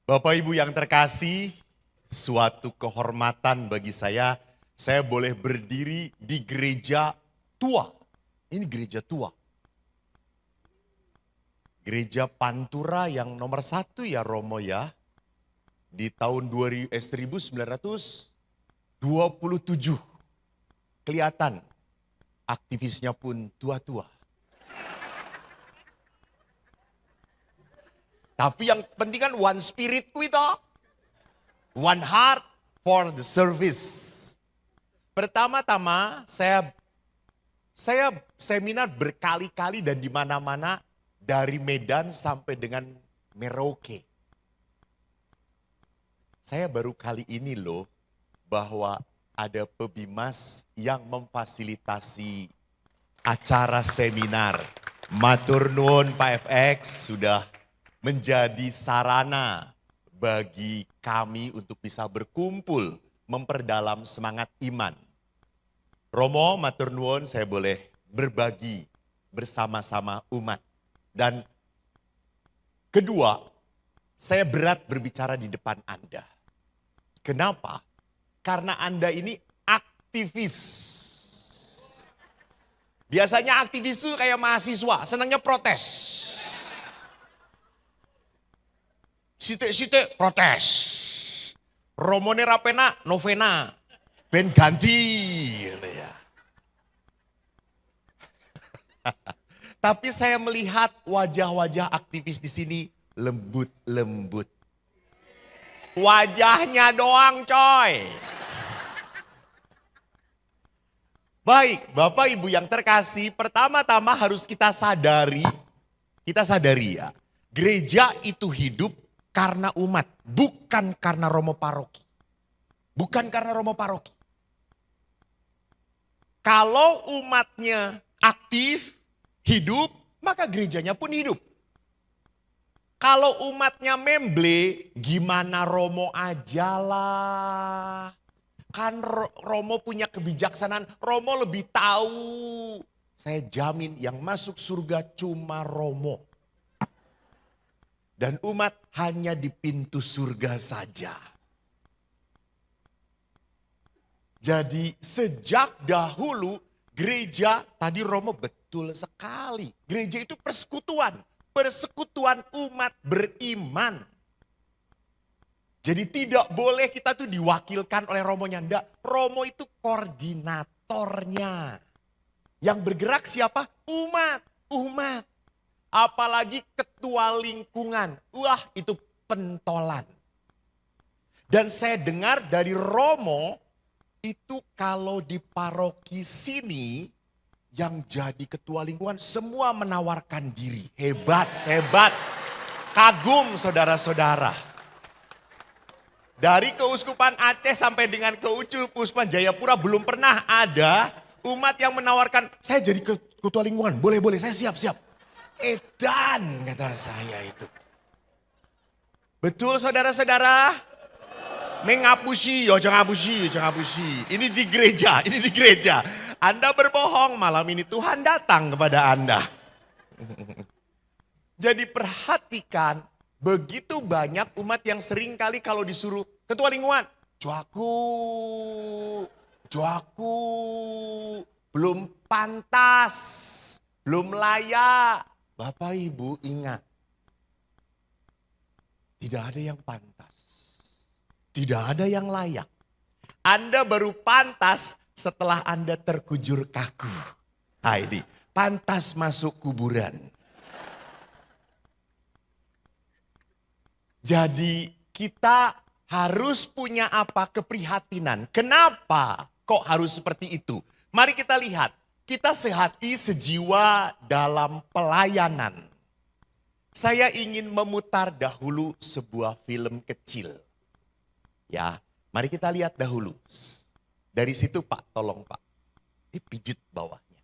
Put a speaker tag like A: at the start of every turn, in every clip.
A: Bapak Ibu yang terkasih, suatu kehormatan bagi saya boleh berdiri di gereja tua. Ini gereja tua. Gereja Pantura yang nomor 1 ya Romo ya. Di tahun 1927. Kelihatan aktivisnya pun tua-tua. Tapi yang penting kan one spirit kita. One heart for the service. Pertama-tama saya seminar berkali-kali dan di mana-mana dari Medan sampai dengan Merauke. Saya baru kali ini loh bahwa ada pebimas yang memfasilitasi acara seminar. Matur nuwun Pak FX sudah menjadi sarana bagi kami untuk bisa berkumpul memperdalam semangat iman. Romo, matur nuwun saya boleh berbagi bersama-sama umat. Dan kedua, saya berat berbicara di depan Anda. Kenapa? Karena Anda ini aktivis. Biasanya aktivis itu kayak mahasiswa, senangnya protes. Sithik-sithik protes. Romone rapena novena. Ben ganti. Ya. Tapi saya melihat wajah-wajah aktivis di sini lembut-lembut. Wajahnya doang coy. Baik, Bapak Ibu yang terkasih, pertama-tama harus kita sadari ya. Gereja itu hidup karena umat, bukan karena Romo Paroki. Bukan karena Romo Paroki. Kalau umatnya aktif, hidup, maka gerejanya pun hidup. Kalau umatnya memble, gimana Romo aja lah. Kan Romo punya kebijaksanaan, Romo lebih tahu. Saya jamin yang masuk surga cuma Romo. Dan umat hanya di pintu surga saja. Jadi sejak dahulu gereja, tadi Romo betul sekali. Gereja itu persekutuan. Persekutuan umat beriman. Jadi tidak boleh kita tuh diwakilkan oleh Romonya. Enggak, Romo itu koordinatornya. Yang bergerak siapa? Umat. Apalagi ketua lingkungan. Wah, itu pentolan. Dan saya dengar dari Romo, itu kalau di paroki sini, yang jadi ketua lingkungan semua menawarkan diri. Hebat. Kagum saudara-saudara. Dari Keuskupan Aceh sampai dengan Keuskupan Jayapura belum pernah ada umat yang menawarkan, saya jadi ketua lingkungan, boleh, saya siap. Edan kata saya itu. Betul saudara-saudara? Mengapusi, jangan ngapusi. Ini di gereja. Anda berbohong, malam ini Tuhan datang kepada Anda. Jadi perhatikan, begitu banyak umat yang sering kali kalau disuruh ketua lingkungan. Cuaku, belum pantas, belum layak. Bapak Ibu ingat, tidak ada yang pantas, tidak ada yang layak. Anda baru pantas setelah Anda terkujur kaku. Ini pantas masuk kuburan. Jadi kita harus punya apa? Keprihatinan. Kenapa kok harus seperti itu? Mari kita lihat. Kita sehati sejiwa dalam pelayanan. Saya ingin memutar dahulu sebuah film kecil. Ya, mari kita lihat dahulu. Dari situ Pak, tolong Pak. Ini pijit bawahnya.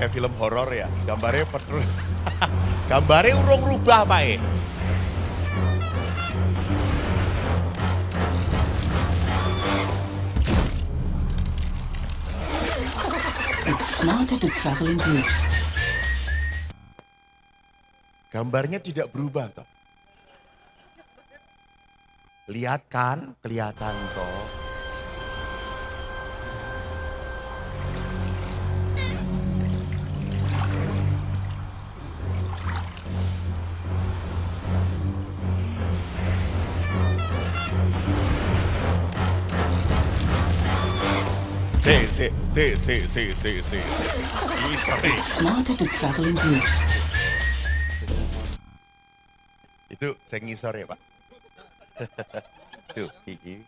A: Kayak film horor ya, gambarnya gambarnya urung rubah Pak.
B: Smarter to travel in groups.
A: Gambarnya tidak berubah toh. Lihat kan, kelihatan toh. Ini sorry.
B: Smarter to travel in groups.
A: Itu saya ngisor ya Pak. Tuh, gigi.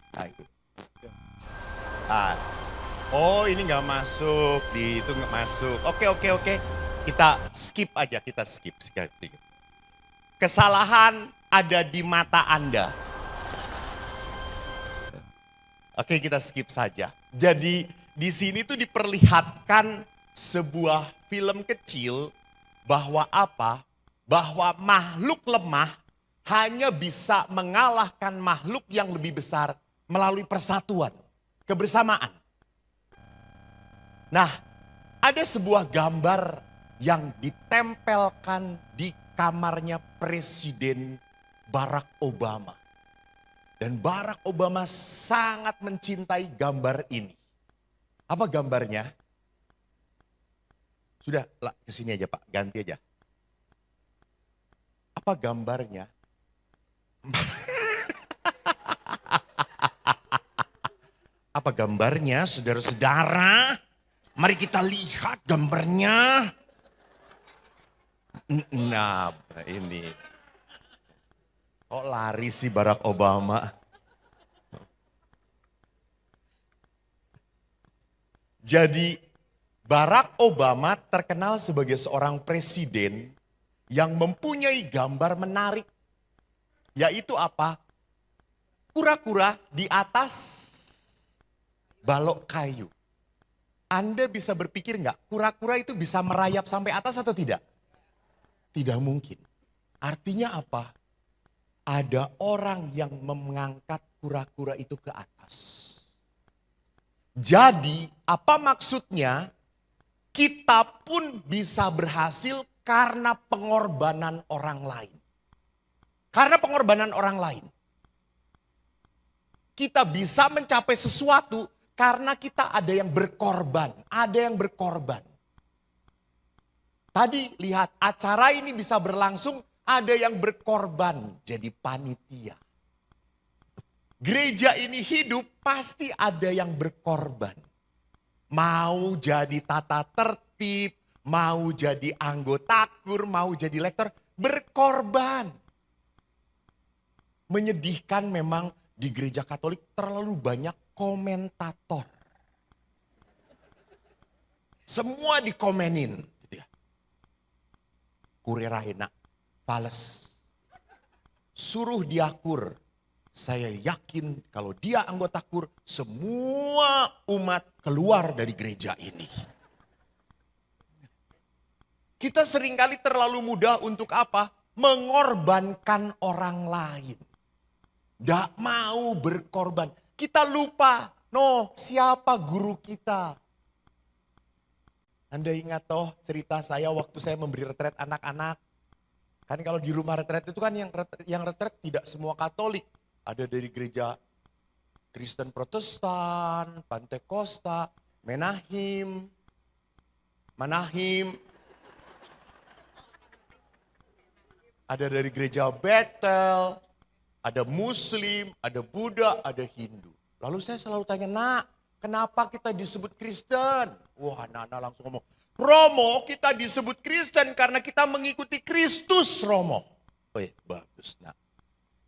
A: Oh ini nggak masuk, di itu nggak masuk. Oke. Kita skip aja, kita skip. Kesalahan ada di mata Anda. Oke, kita skip saja. Jadi di sini tuh diperlihatkan sebuah film kecil bahwa apa? Bahwa makhluk lemah hanya bisa mengalahkan makhluk yang lebih besar melalui persatuan, kebersamaan. Nah, ada sebuah gambar yang ditempelkan di kamarnya Presiden Barack Obama. Dan Barack Obama sangat mencintai gambar ini. Apa gambarnya? Sudah, kesini aja Pak, ganti aja. Apa gambarnya? Apa gambarnya, saudara-saudara? Mari kita lihat gambarnya. Nah, ini. Kok lari sih Barack Obama? Jadi Barack Obama terkenal sebagai seorang presiden yang mempunyai gambar menarik. Yaitu apa? Kura-kura di atas balok kayu. Anda bisa berpikir nggak, kura-kura itu bisa merayap sampai atas atau tidak? Tidak mungkin. Artinya apa? Ada orang yang mengangkat kura-kura itu ke atas. Jadi apa maksudnya? Kita pun bisa berhasil karena pengorbanan orang lain. Karena pengorbanan orang lain. Kita bisa mencapai sesuatu karena kita ada yang berkorban. Ada yang berkorban. Tadi lihat acara ini bisa berlangsung, ada yang berkorban jadi panitia. Gereja ini hidup pasti ada yang berkorban. Mau jadi tata tertib, mau jadi anggota kur, mau jadi lektor, berkorban. Menyedihkan memang di gereja Katolik terlalu banyak komentator. Semua dikomenin. Gitu ya. Kurera enak, pales. Suruh dia kur. Saya yakin kalau dia anggota kur, semua umat keluar dari gereja ini. Kita seringkali terlalu mudah untuk apa? Mengorbankan orang lain. Tidak mau berkorban. Kita lupa, siapa guru kita? Anda ingat toh cerita saya waktu saya memberi retret anak-anak. Kan kalau di rumah retret itu kan yang retret tidak semua Katolik. Ada dari gereja Kristen Protestan, Pantekosta, Manahim. Ada dari gereja Bethel, ada Muslim, ada Buddha, ada Hindu. Lalu saya selalu tanya, Nak, kenapa kita disebut Kristen? Wah, anak-anak langsung ngomong, Romo, kita disebut Kristen karena kita mengikuti Kristus, Romo. Oh iya, bagus, Nak.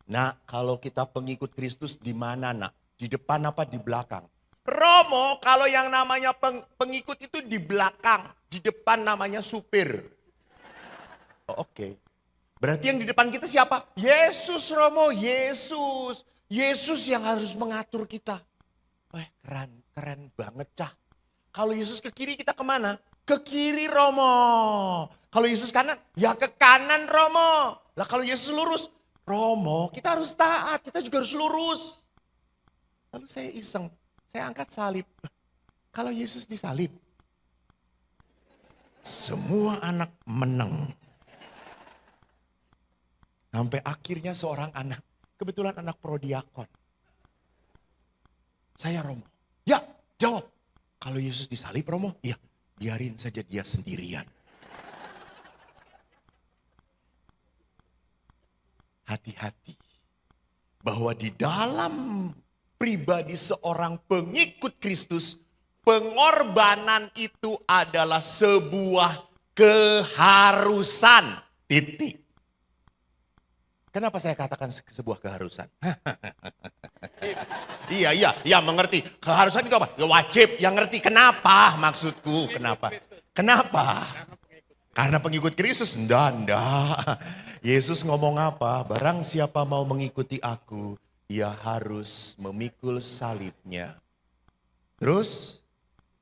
A: Nak, kalau kita pengikut Kristus di mana, Nak? Di depan apa di belakang? Romo, kalau yang namanya pengikut itu di belakang, di depan namanya supir. Oh, oke. Berarti yang di depan kita siapa? Yesus, Romo, Yesus. Yesus yang harus mengatur kita. Keren banget, Cah. Kalau Yesus ke kiri kita kemana? Ke kiri, Romo. Kalau Yesus kanan, ya ke kanan, Romo. Lah kalau Yesus lurus, Romo, kita harus taat, kita juga harus lurus. Lalu saya iseng, saya angkat salib. Kalau Yesus disalib, Semua anak menang. Sampai akhirnya seorang anak, kebetulan anak prodiakon. Saya Romo. Ya, jawab. Kalau Yesus disalib Romo, ya biarin saja dia sendirian. Hati-hati. Bahwa di dalam pribadi seorang pengikut Kristus, pengorbanan itu adalah sebuah keharusan. Titik. Kenapa saya katakan sebuah keharusan? Iya, mengerti. Keharusan itu apa? Ya wajib, yang ngerti. Kenapa maksudku? Kenapa? Karena pengikut Kristus? Enggak. Yesus ngomong apa? Barang siapa mau mengikuti aku, ia harus memikul salibnya. Terus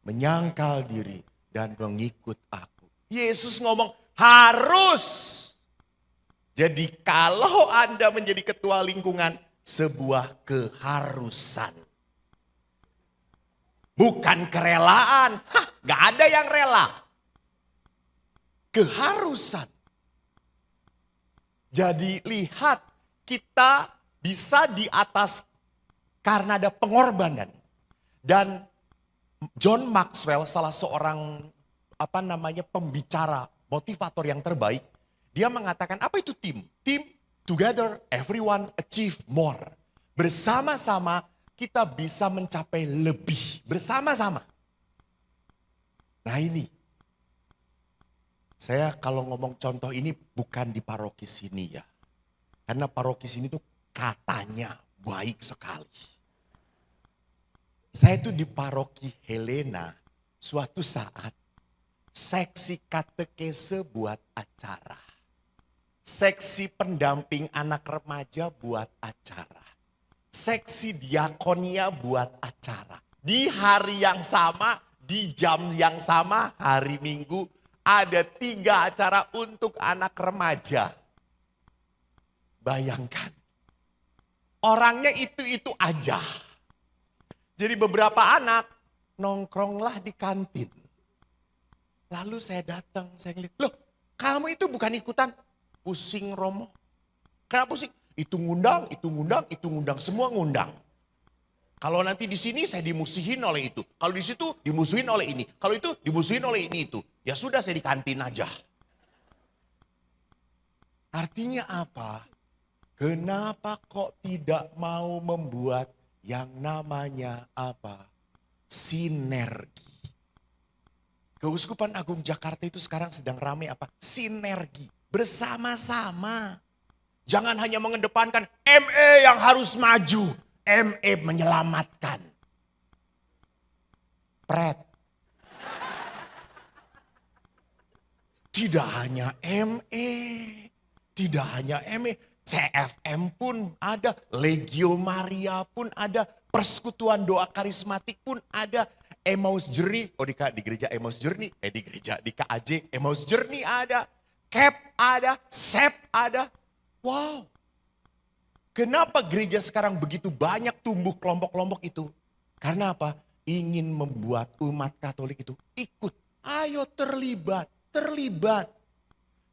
A: menyangkal diri dan mengikut aku. Yesus ngomong harus. Jadi kalau Anda menjadi ketua lingkungan, sebuah keharusan. Bukan kerelaan. Gak ada yang rela. Keharusan. Jadi lihat, kita bisa di atas karena ada pengorbanan. Dan John Maxwell, salah seorang pembicara, motivator yang terbaik, dia mengatakan apa itu tim? Tim, together everyone achieve more. Bersama-sama kita bisa mencapai lebih. Bersama-sama. Nah ini. Saya kalau ngomong contoh ini bukan di paroki sini ya. Karena paroki sini tuh katanya baik sekali. Saya tuh di paroki Helena suatu saat seksi katekese buat acara. Seksi pendamping anak remaja buat acara. Seksi diakonia buat acara. Di hari yang sama, di jam yang sama, hari Minggu, ada 3 acara untuk anak remaja. Bayangkan, orangnya itu-itu aja. Jadi beberapa anak nongkronglah di kantin. Lalu saya datang, saya ngeliat, loh kamu itu bukan ikutan. Pusing Romo. Kenapa pusing? Itu ngundang, semua ngundang. Kalau nanti di sini saya dimusuhin oleh itu. Kalau di situ dimusuhin oleh ini. Kalau itu dimusuhin oleh ini itu. Ya sudah saya di kantin aja. Artinya apa? Kenapa kok tidak mau membuat yang namanya apa? Sinergi. Keuskupan Agung Jakarta itu sekarang sedang ramai apa? Sinergi. Bersama-sama. Jangan hanya mengedepankan ME yang harus maju. ME menyelamatkan. Pret. Tidak hanya ME. Tidak hanya ME. CFM pun ada. Legio Maria pun ada. Persekutuan Doa Karismatik pun ada. Emmaus Journey. Oh di gereja Emmaus Journey. Di KAJ Emmaus Journey ada. CAP ada, SEP ada. Wow. Kenapa gereja sekarang begitu banyak tumbuh kelompok-kelompok itu? Karena apa? Ingin membuat umat Katolik itu ikut. Ayo terlibat.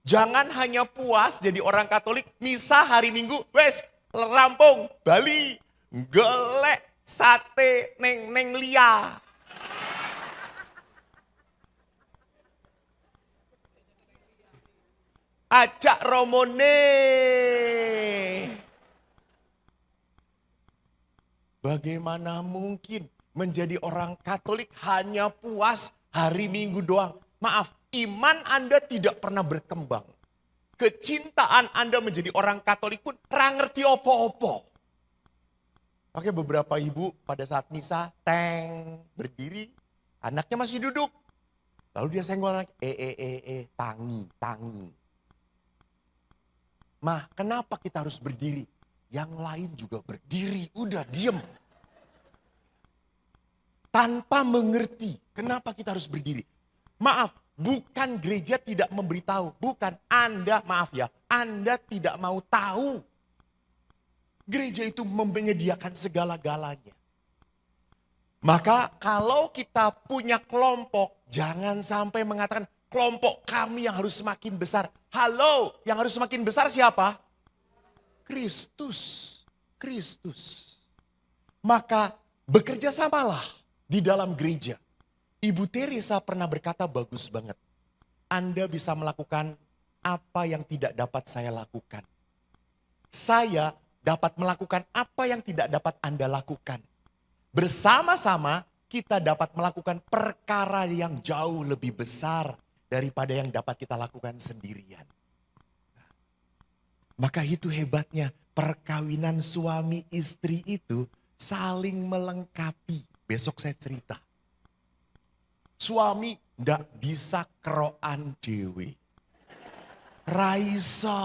A: Jangan hanya puas jadi orang Katolik. Misa hari Minggu, wes rampung, Bali, golek, sate, neng lia. Ajak Romone. Bagaimana mungkin menjadi orang Katolik hanya puas hari Minggu doang? Maaf, iman Anda tidak pernah berkembang. Kecintaan Anda menjadi orang Katolik pun ra ngerti opo-opo. Oke, beberapa ibu pada saat misa, berdiri, anaknya masih duduk. Lalu dia senggol anak, tangi. Mah, kenapa kita harus berdiri? Yang lain juga berdiri, udah diem. Tanpa mengerti kenapa kita harus berdiri. Maaf, bukan gereja tidak memberitahu. Bukan, Anda tidak mau tahu. Gereja itu menyediakan segala-galanya. Maka kalau kita punya kelompok, jangan sampai mengatakan, Kelompok kami yang harus semakin besar. Halo, yang harus semakin besar siapa? Kristus. Kristus. Maka bekerja samalah di dalam gereja. Ibu Teresa pernah berkata bagus banget. Anda bisa melakukan apa yang tidak dapat saya lakukan. Saya dapat melakukan apa yang tidak dapat Anda lakukan. Bersama-sama kita dapat melakukan perkara yang jauh lebih besar daripada yang dapat kita lakukan sendirian. Maka itu hebatnya perkawinan suami istri itu saling melengkapi. Besok saya cerita. Suami ndak bisa keroan dewe. Raisa.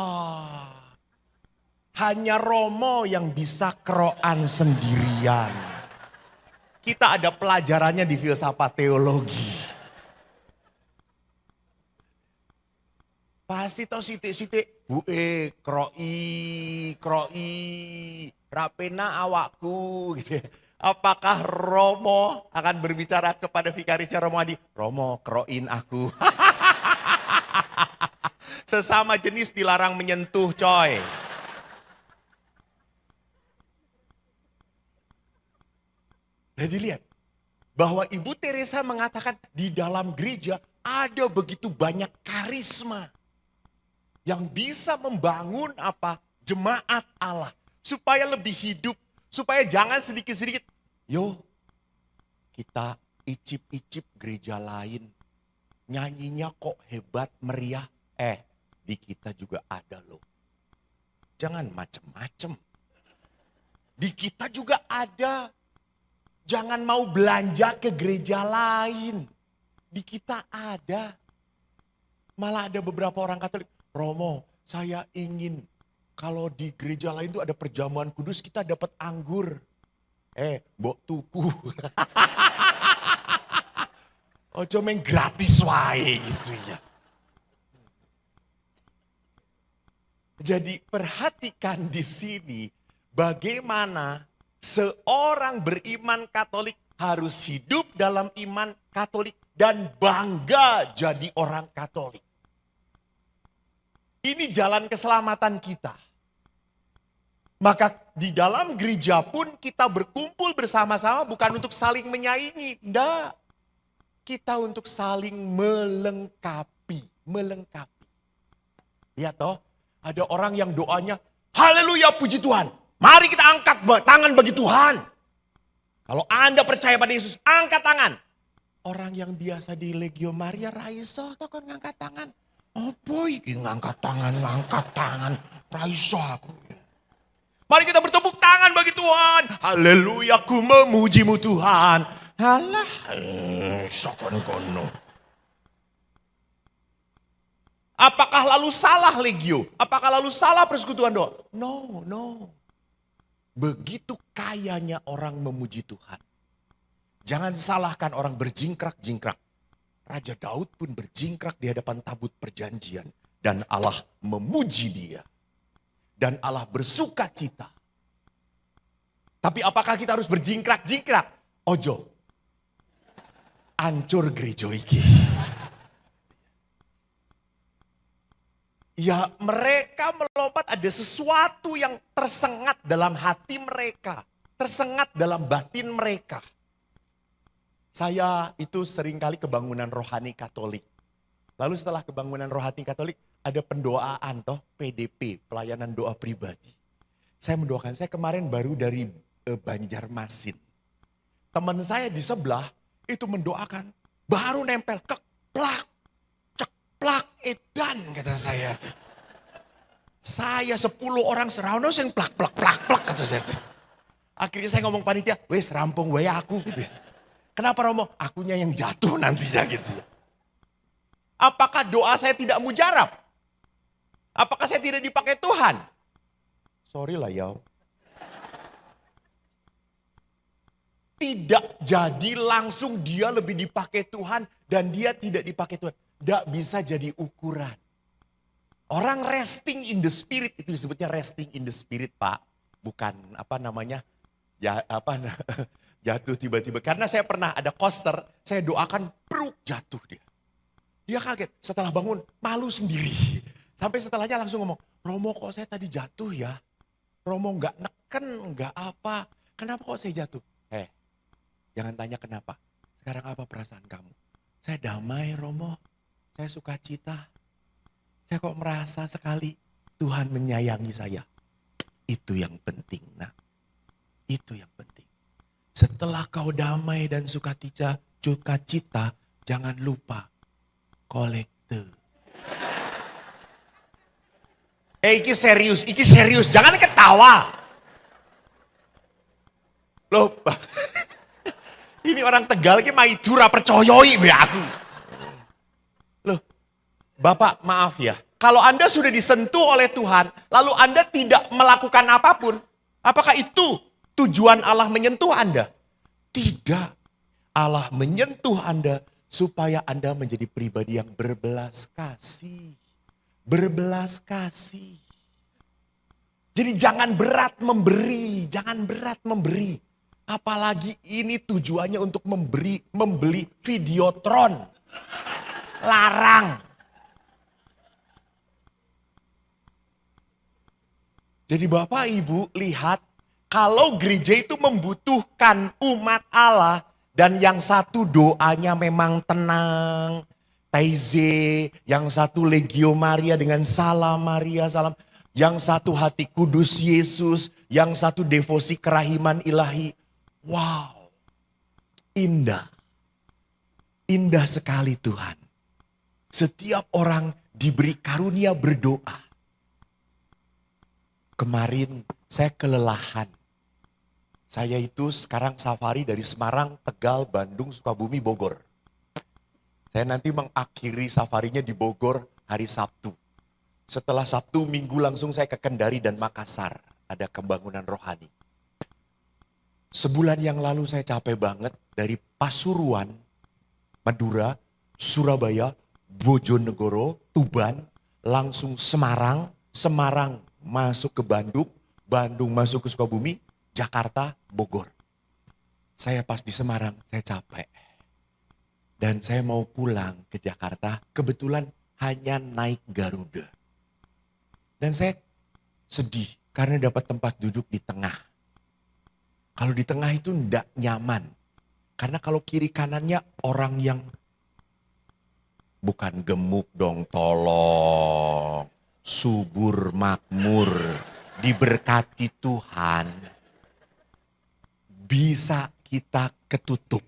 A: Hanya Romo yang bisa keroan sendirian. Kita ada pelajarannya di filsafat teologi. Pasti tahu sitik-sitik. Kroi, rapena awakku gitu. Apakah Romo akan berbicara kepada vikarisnya Romo Adi? Romo, kroin aku. Sesama jenis dilarang menyentuh, coy. Jadi lihat, bahwa Ibu Teresa mengatakan di dalam gereja ada begitu banyak karisma yang bisa membangun apa? Jemaat Allah supaya lebih hidup, supaya jangan sedikit-sedikit. Yo, kita icip-icip gereja lain. Nyanyinya kok hebat, meriah. Di kita juga ada loh. Jangan macem-macem. Di kita juga ada. Jangan mau belanja ke gereja lain. Di kita ada. Malah ada beberapa orang Katolik. Romo, saya ingin kalau di gereja lain tuh ada perjamuan kudus kita dapat anggur. Mbok tuku. Ojo main gratis wae gitu ya. Jadi perhatikan di sini bagaimana seorang beriman Katolik harus hidup dalam iman Katolik dan bangga jadi orang Katolik. Ini jalan keselamatan kita. Maka di dalam gereja pun kita berkumpul bersama-sama bukan untuk saling menyaingi. Enggak. Kita untuk saling melengkapi. Lihat toh, ada orang yang doanya, haleluya puji Tuhan. Mari kita angkat tangan bagi Tuhan. Kalau Anda percaya pada Yesus, angkat tangan. Orang yang biasa di Legio Maria raiso toh kan ngangkat tangan. Apa iki ngangkat tangan. Raiso aku. Mari kita bertepuk tangan bagi Tuhan. Haleluya, ku memujimu Tuhan. Halah, sokon kono. Apakah lalu salah Legio? Apakah lalu salah persekutuan doa? No. Begitu kayanya orang memuji Tuhan. Jangan salahkan orang berjingkrak-jingkrak. Raja Daud pun berjingkrak di hadapan tabut perjanjian. Dan Allah memuji dia. Dan Allah bersuka cita. Tapi apakah kita harus berjingkrak-jingkrak? Ojo. Ancur gereja iki. Ya mereka melompat, ada sesuatu yang tersengat dalam hati mereka. Tersengat dalam batin mereka. Saya itu seringkali kebangunan rohani Katolik. Lalu setelah kebangunan rohani Katolik, ada pendoaan toh, PDP, pelayanan doa pribadi. Saya mendoakan, saya kemarin baru dari Banjarmasin. Teman saya di sebelah itu mendoakan, baru nempel, keplak, ceplak, edan kata saya. Saya 10 orang serono yang plak kata saya. Akhirnya saya ngomong panitia, wes rampung wae aku gitu. Kenapa Romo? Akunya yang jatuh nantinya gitu ya. Apakah doa saya tidak mujarab? Apakah saya tidak dipakai Tuhan? Sorry lah ya. Tidak jadi langsung dia lebih dipakai Tuhan dan dia tidak dipakai Tuhan. Tidak bisa jadi ukuran. Orang resting in the spirit itu disebutnya resting in the spirit, Pak. Bukan apa namanya? Ya apa jatuh tiba-tiba. Karena saya pernah ada coaster, saya doakan bruk jatuh dia. Dia kaget, setelah bangun malu sendiri. Sampai setelahnya langsung ngomong, Romo kok saya tadi jatuh ya? Romo nggak neken, nggak apa. Kenapa kok saya jatuh? Jangan tanya kenapa. Sekarang apa perasaan kamu? Saya damai Romo, saya sukacita. Saya kok merasa sekali Tuhan menyayangi saya. Itu yang penting, nah. Itu yang penting. Setelah kau damai dan sukacita, jangan lupa kolekte. Iki serius, jangan ketawa. Loh, ini orang Tegal ki maijura percoyoi be aku. Loh, Bapak maaf ya, kalau Anda sudah disentuh oleh Tuhan, lalu Anda tidak melakukan apapun, apakah itu tujuan Allah menyentuh Anda? Tidak. Allah menyentuh Anda supaya Anda menjadi pribadi yang berbelas kasih. Berbelas kasih. Jadi jangan berat memberi, jangan berat memberi. Apalagi ini tujuannya untuk membeli Videotron. Larang. Jadi Bapak Ibu lihat, kalau gereja itu membutuhkan umat Allah dan yang satu doanya memang tenang, Taize, yang satu Legio Maria dengan Salam Maria, salam, yang satu hati kudus Yesus, yang satu devosi kerahiman ilahi. Wow, indah. Indah sekali Tuhan. Setiap orang diberi karunia berdoa. Kemarin saya kelelahan. Saya itu sekarang safari dari Semarang, Tegal, Bandung, Sukabumi, Bogor. Saya nanti mengakhiri safarinya di Bogor hari Sabtu. Setelah Sabtu, Minggu langsung saya ke Kendari dan Makassar. Ada pembangunan rohani. Sebulan yang lalu saya capek banget dari Pasuruan, Madura, Surabaya, Bojonegoro, Tuban, langsung Semarang, Semarang masuk ke Bandung, Bandung masuk ke Sukabumi, Jakarta, Bogor. Saya pas di Semarang, saya capek. Dan saya mau pulang ke Jakarta, kebetulan hanya naik Garuda. Dan saya sedih karena dapat tempat duduk di tengah. Kalau di tengah itu enggak nyaman. Karena kalau kiri kanannya orang yang bukan gemuk dong, tolong. Subur makmur, diberkati Tuhan. Bisa kita ketutup.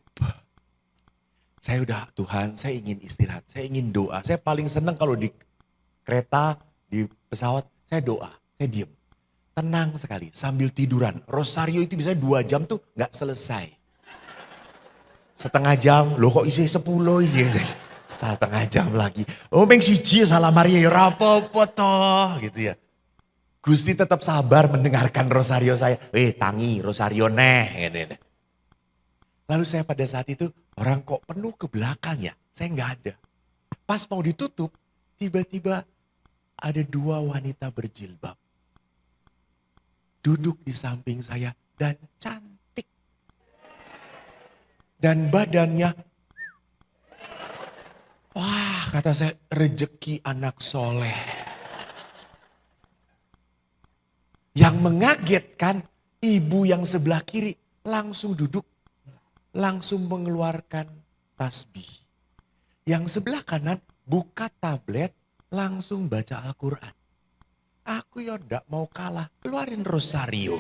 A: Saya udah, Tuhan saya ingin istirahat, saya ingin doa. Saya paling senang kalau di kereta, di pesawat, saya doa, saya diem. Tenang sekali, sambil tiduran. Rosario itu bisa 2 jam tuh gak selesai. Setengah jam, loh kok isi 10 iya. Setengah jam lagi. Oh meng siji salah Maria ya rapopo toh gitu ya. Gusti tetap sabar mendengarkan Rosario saya. Tangi Rosario neh. Gitu. Lalu saya pada saat itu, orang kok penuh ke belakang ya. Saya gak ada. Pas mau ditutup, tiba-tiba ada 2 wanita berjilbab. Duduk di samping saya dan cantik. Dan badannya, wah kata saya rejeki anak soleh. Yang mengagetkan ibu yang sebelah kiri langsung duduk, langsung mengeluarkan tasbih. Yang sebelah kanan buka tablet, langsung baca Al-Quran. Aku ya ndak mau kalah, keluarin Rosario.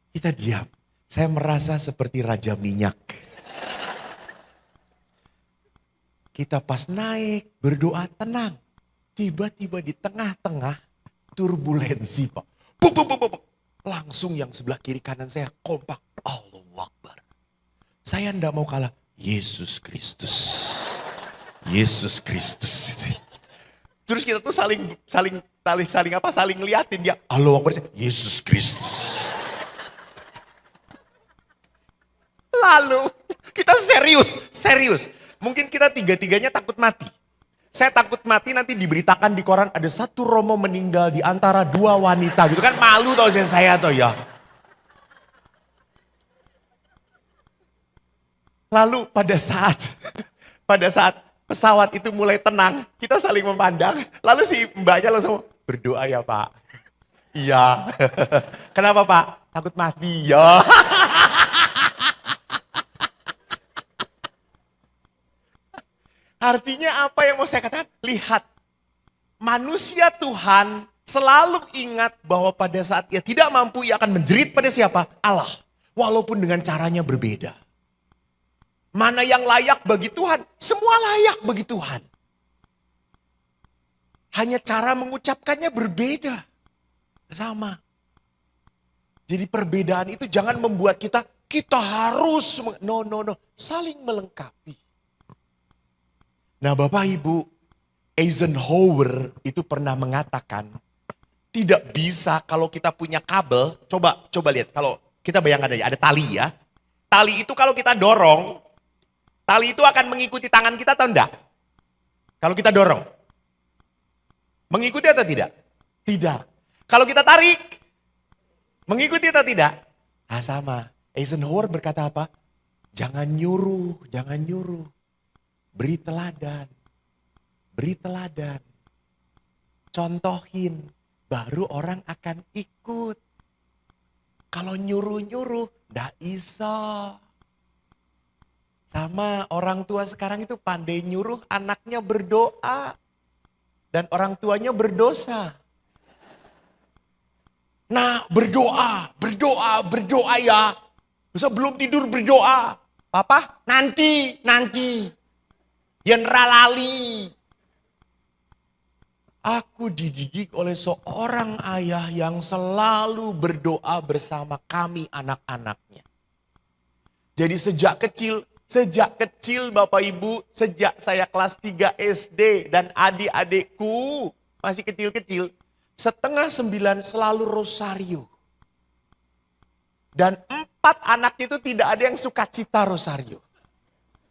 A: Kita diam, saya merasa seperti raja minyak. Kita pas naik, berdoa tenang. Tiba-tiba di tengah-tengah turbulensi Pak. Langsung yang sebelah kiri kanan saya kompak. Allahu Akbar. Saya ndak mau kalah, Yesus Kristus. Yesus Kristus. Terus kita tuh saling ngeliatin dia. Allahu Akbar, Yesus Kristus. Lalu kita serius. Mungkin kita tiga-tiganya takut mati. Saya takut mati nanti diberitakan di koran ada 1 Romo meninggal di antara 2 wanita gitu kan, malu tau saya toh ya. Lalu pada saat pesawat itu mulai tenang, kita saling memandang. Lalu si mbaknya langsung, berdoa ya Pak. Iya. Kenapa Pak? Takut mati. Ya. Artinya apa yang mau saya katakan? Lihat, manusia Tuhan selalu ingat bahwa pada saat ia tidak mampu, ia akan menjerit pada siapa? Allah. Walaupun dengan caranya berbeda. Mana yang layak bagi Tuhan? Semua layak bagi Tuhan. Hanya cara mengucapkannya berbeda. Sama. Jadi perbedaan itu jangan membuat kita harus, no. Saling melengkapi. Nah Bapak Ibu, Eisenhower itu pernah mengatakan, tidak bisa kalau kita punya kabel, coba lihat, kalau kita bayangkan aja, ada tali ya. Tali itu kalau kita dorong, tali itu akan mengikuti tangan kita atau enggak? Kalau kita dorong. Mengikuti atau tidak? Tidak. Kalau kita tarik, mengikuti atau tidak? Sama. Eisenhower berkata apa? Jangan nyuruh. Beri teladan. Contohin, baru orang akan ikut. Kalau nyuruh, ndak iso. Sama orang tua sekarang itu pandai nyuruh anaknya berdoa. Dan orang tuanya berdosa. Nah berdoa ya. Bisa belum tidur berdoa. Papa nanti. Yang ralali. Aku dididik oleh seorang ayah yang selalu berdoa bersama kami anak-anaknya. Jadi sejak kecil Bapak Ibu, sejak saya kelas 3 SD dan adik-adikku masih kecil-kecil, 8:30 selalu rosario. Dan 4 anak itu tidak ada yang suka cita rosario.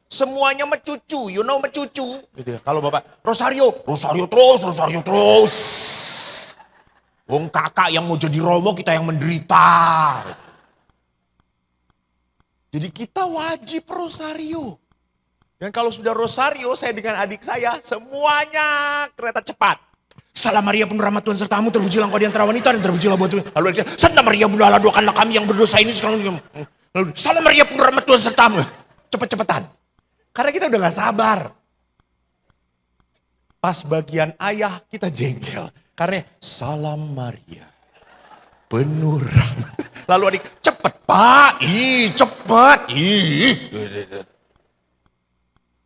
A: Semuanya mecucu, mecucu. Gitu ya. Kalau Bapak, rosario terus. Wong kakak yang mau jadi romo, kita yang menderita. Jadi kita wajib rosario. Dan kalau sudah rosario, saya dengan adik saya, semuanya kereta cepat. Salam Maria penuh rahmat Tuhan sertamu, terpujilah engkau di antara wanita dan terpujilah buah Tuhan. Lalu dia, Santa Maria Bunda Allah, doakanlah kami yang berdosa ini sekarang. Lalu, Salam Maria penuh rahmat Tuhan sertamu. Cepet-cepetan. Karena kita udah gak sabar. Pas bagian ayah kita jengkel. Karena Salam Maria penuh rahmat. Lalu adik, cepet Pak, cepet.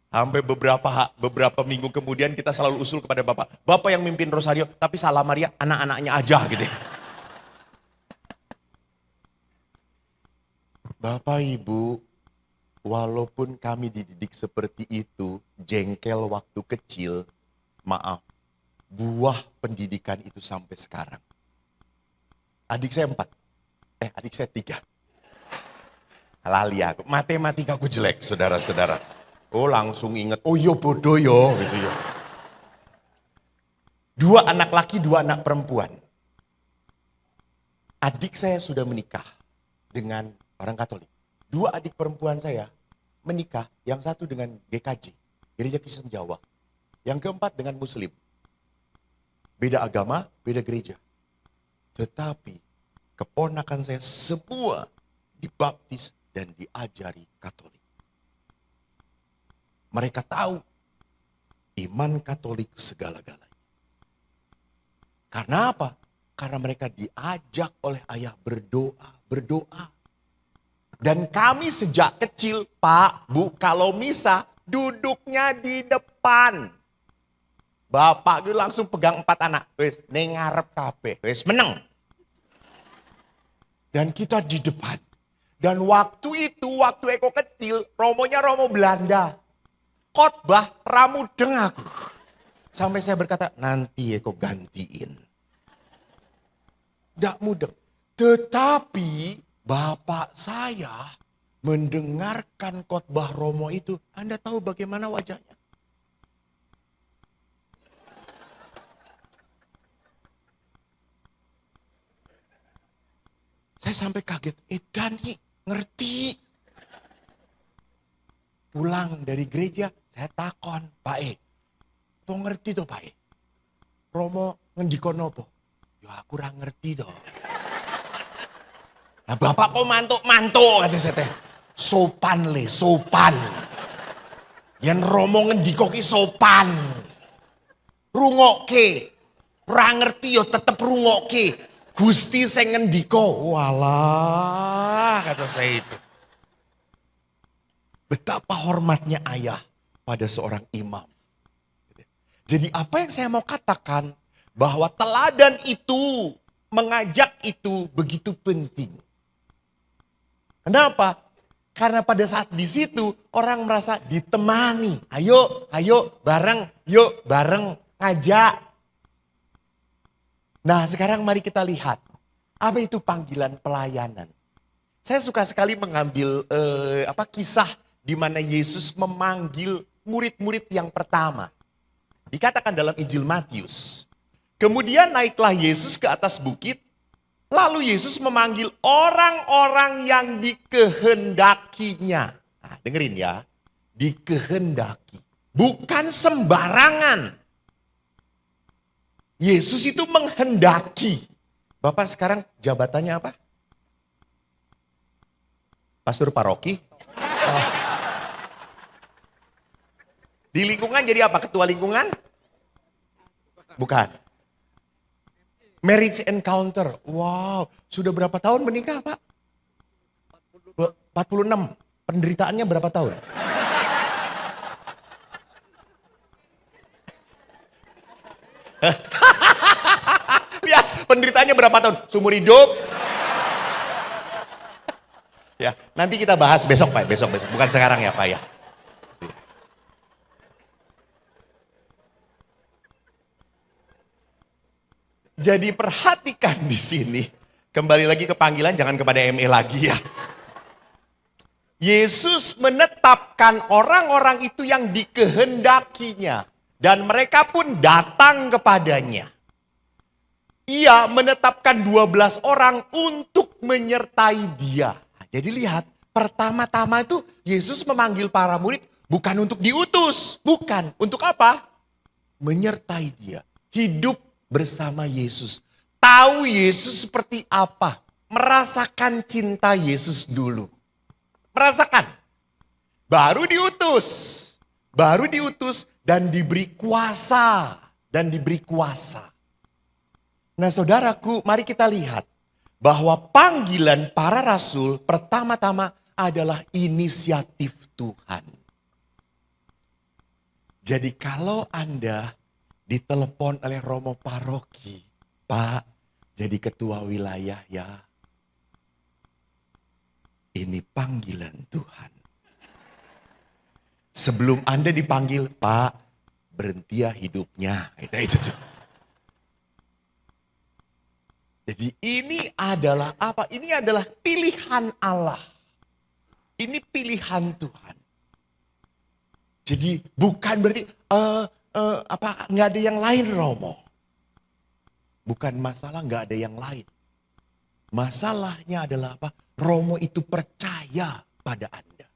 A: Sampai beberapa minggu kemudian kita selalu usul kepada Bapak. Bapak yang mimpin rosario, tapi Salam Maria anak-anaknya aja gitu. Bapak Ibu, walaupun kami dididik seperti itu, jengkel waktu kecil, maaf, buah pendidikan itu sampai sekarang. Adik saya 4, adik saya 3. Lali aku, matematika aku jelek, saudara-saudara. Oh langsung inget, oh yo bodoh yo, gitu ya. 2 anak laki, 2 anak perempuan. Adik saya sudah menikah dengan orang Katolik. 2 adik perempuan saya menikah, yang satu dengan GKJ, Gereja Kristen Jawa. Yang keempat dengan Muslim. Beda agama, beda gereja. Tetapi keponakan saya semua dibaptis dan diajari Katolik. Mereka tahu iman Katolik segala-galanya. Karena apa? Karena mereka diajak oleh ayah berdoa. Dan kami sejak kecil, Pak, Bu, kalau misa duduknya di depan. Bapak itu langsung pegang 4 anak. Wes, ning ngarep kabeh. Wes meneng. Dan kita di depan. Dan waktu itu, waktu Eko kecil, romonya romo Belanda. Khotbah ramudeng aku. Sampai saya berkata, nanti Eko gantiin. Nggak mudeng. Tetapi bapak saya mendengarkan khotbah romo itu, Anda tahu bagaimana wajahnya? Saya sampai kaget, Dani ngerti. pulang dari gereja, saya takon, Pak E, tuh ngerti tuh Pak E, Romo ngendikon apa? Ya aku kurang ngerti toh. Nah bapak kok mantuk-mantuk kata saya teh. Sopan le, sopan. Yen Romo ngendiko ki sopan. Rungokke. Ora ngerti yo tetep rungokke. Gusti sing ngendiko. Walah kata saya itu. Betapa hormatnya ayah pada seorang imam. Jadi apa yang saya mau katakan bahwa teladan itu, mengajak itu begitu penting. Kenapa? Karena pada saat di situ orang merasa ditemani. Ayo, bareng, yuk bareng, ngajak. Nah sekarang mari kita lihat, apa itu panggilan pelayanan. Saya suka sekali mengambil kisah di mana Yesus memanggil murid-murid yang pertama. Dikatakan dalam Injil Matius. Kemudian naiklah Yesus ke atas bukit. Lalu Yesus memanggil orang-orang yang dikehendakinya. Nah, dengerin ya. Dikehendaki. Bukan sembarangan. Yesus itu menghendaki. Bapak sekarang jabatannya apa? Pastor paroki? Oh. Di lingkungan jadi apa? Ketua lingkungan? Bukan. Marriage encounter. Wow, sudah berapa tahun menikah, Pak? 46. Penderitaannya berapa tahun? Lihat, penderitaannya berapa tahun? Seumur hidup? Ya, nanti kita bahas besok, Pak. Besok. Bukan sekarang ya, Pak ya. Jadi perhatikan di sini. Kembali lagi ke panggilan, jangan kepada ME lagi ya. Yesus menetapkan orang-orang itu yang dikehendakinya. Dan mereka pun datang kepadanya. Ia menetapkan 12 orang untuk menyertai dia. Jadi lihat, pertama-tama itu Yesus memanggil para murid bukan untuk diutus. Bukan, untuk apa? Menyertai dia. Hidup bersama Yesus. Tahu Yesus seperti apa. Merasakan cinta Yesus dulu. Merasakan. Baru diutus dan diberi kuasa. Nah saudaraku, mari kita lihat. Bahwa panggilan para rasul pertama-tama adalah inisiatif Tuhan. Jadi kalau Anda ditelepon oleh Romo Paroki, Pak, jadi ketua wilayah ya. Ini panggilan Tuhan. Sebelum Anda dipanggil, Pak, berhenti ya hidupnya. Itu tuh. Jadi ini adalah apa? Ini adalah pilihan Allah. Ini pilihan Tuhan. Jadi bukan berarti nggak ada yang lain Romo. Bukan masalah nggak ada yang lain. Masalahnya adalah apa? Romo itu percaya pada Anda.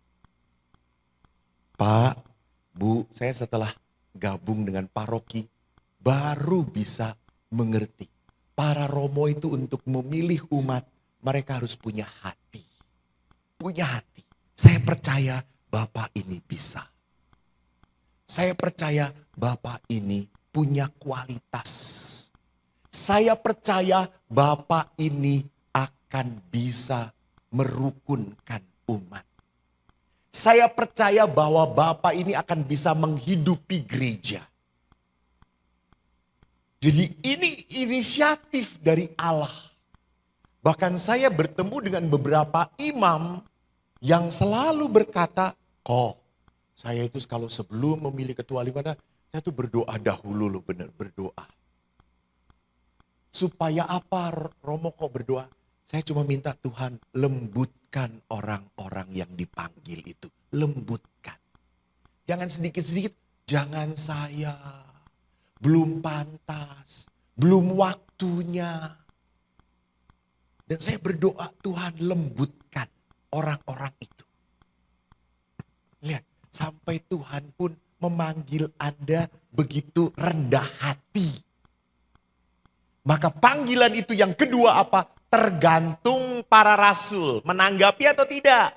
A: Pak, Bu, saya setelah gabung dengan paroki baru bisa mengerti. Para Romo itu untuk memilih umat, mereka harus punya hati. Punya hati. Saya percaya Bapak ini bisa. Saya percaya Bapak ini punya kualitas. Saya percaya Bapak ini akan bisa merukunkan umat. Saya percaya bahwa Bapak ini akan bisa menghidupi gereja. Jadi ini inisiatif dari Allah. Bahkan saya bertemu dengan beberapa imam yang selalu berkata, kok saya itu kalau sebelum memilih ketua lingkungan, saya tuh berdoa dahulu loh, benar berdoa. Supaya apa Romo kok berdoa? Saya cuma minta Tuhan lembutkan orang-orang yang dipanggil itu. Lembutkan. Jangan sedikit-sedikit, jangan saya. Belum pantas, belum waktunya. Dan saya berdoa Tuhan lembutkan orang-orang itu. Lihat, Sampai Tuhan pun memanggil Anda begitu rendah hati. Maka panggilan itu yang kedua apa? Tergantung para rasul. Menanggapi atau tidak?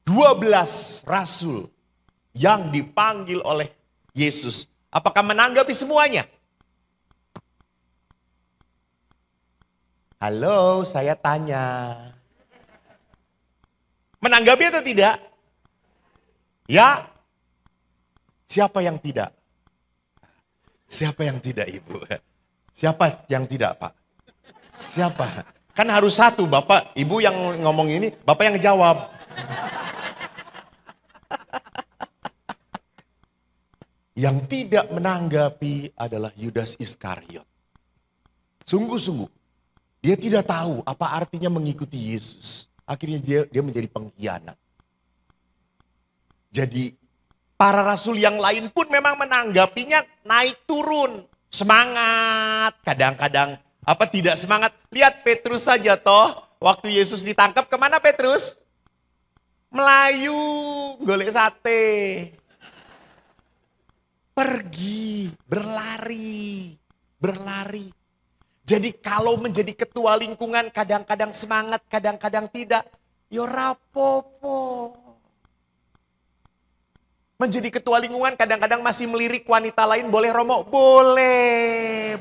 A: 12 rasul yang dipanggil oleh Yesus. Apakah menanggapi semuanya? Halo, saya tanya. Menanggapi atau tidak? Ya? Siapa yang tidak? Siapa yang tidak, Ibu? Siapa yang tidak, Pak? Siapa? Kan harus satu, Bapak. Ibu yang ngomong ini, Bapak yang jawab. Yang tidak menanggapi adalah Yudas Iskariot. Sungguh-sungguh, dia tidak tahu apa artinya mengikuti Yesus. Akhirnya dia menjadi pengkhianat. Jadi para rasul yang lain pun memang menanggapinya naik turun. Semangat, kadang-kadang tidak semangat. Lihat Petrus saja toh, waktu Yesus ditangkap kemana Petrus? Melayu, golek sate. Pergi, berlari. Jadi kalau menjadi ketua lingkungan kadang-kadang semangat, kadang-kadang tidak. Ya rapopo. Menjadi ketua lingkungan kadang-kadang masih melirik wanita lain, boleh Romo? Boleh.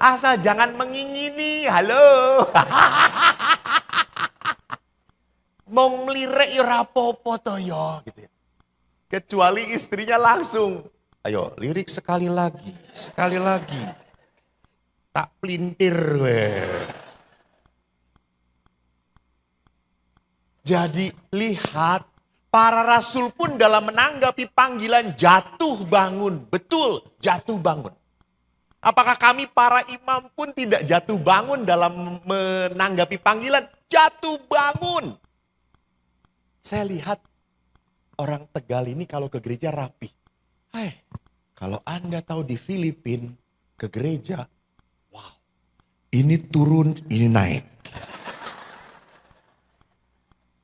A: Asal jangan mengingini, halo. Mau melirik ya rapopo toh ya. Gitu ya. Kecuali istrinya langsung, ayo lirik sekali lagi. Tak pelintir weh. Jadi lihat, para rasul pun dalam menanggapi panggilan jatuh bangun. Betul, jatuh bangun. Apakah kami para imam pun tidak jatuh bangun dalam menanggapi panggilan? Jatuh bangun. Saya lihat orang Tegal ini kalau ke gereja rapi. Kalau Anda tahu di Filipina ke gereja, wow, ini turun, ini naik.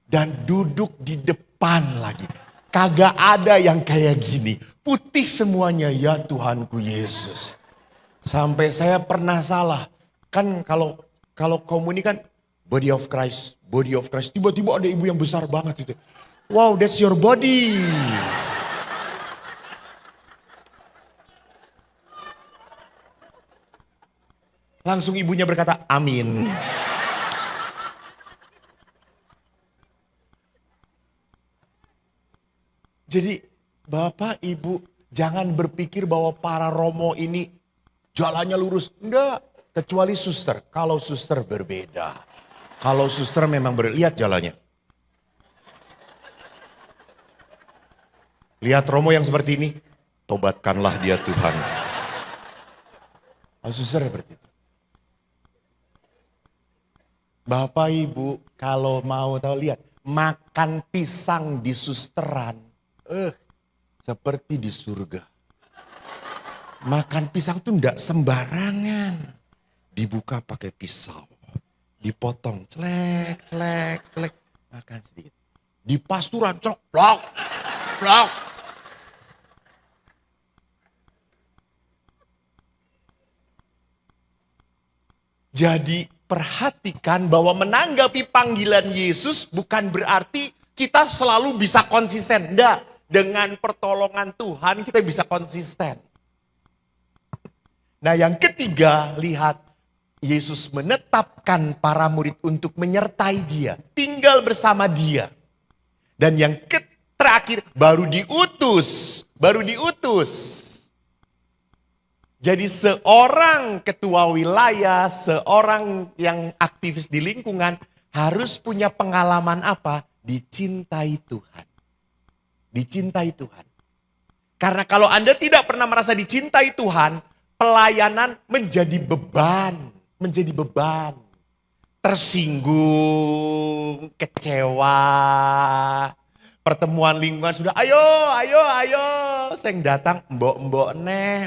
A: Dan duduk di depan lagi. Kagak ada yang kayak gini. Putih semuanya, ya Tuhanku Yesus. Sampai saya pernah salah. Kan kalau komuni kan body of Christ. Tiba-tiba ada ibu yang besar banget itu. Wow, that's your body. Langsung ibunya berkata, amin. Jadi Bapak Ibu jangan berpikir bahwa para romo ini jalannya lurus. Enggak, kecuali suster. Kalau suster berbeda. Kalau suster memang lihat jalannya. Lihat romo yang seperti ini, tobatkanlah dia Tuhan. Kalau suster seperti itu. Bapak Ibu kalau mau tahu lihat, makan pisang di susteran, seperti di surga. Makan pisang tuh enggak sembarangan. Dibuka pakai pisau. Dipotong, celek. Makan sedikit. Di pasturan, plok. Jadi perhatikan bahwa menanggapi panggilan Yesus bukan berarti kita selalu bisa konsisten. Enggak, dengan pertolongan Tuhan kita bisa konsisten. Nah yang ketiga, lihat Yesus menetapkan para murid untuk menyertai dia. Tinggal bersama dia. Dan yang terakhir, baru diutus. Jadi seorang ketua wilayah, seorang yang aktivis di lingkungan harus punya pengalaman apa? Dicintai Tuhan. Dicintai Tuhan. Karena kalau Anda tidak pernah merasa dicintai Tuhan, pelayanan menjadi beban. Tersinggung, kecewa. Pertemuan lingkungan sudah ayo. Seng datang mbok neh.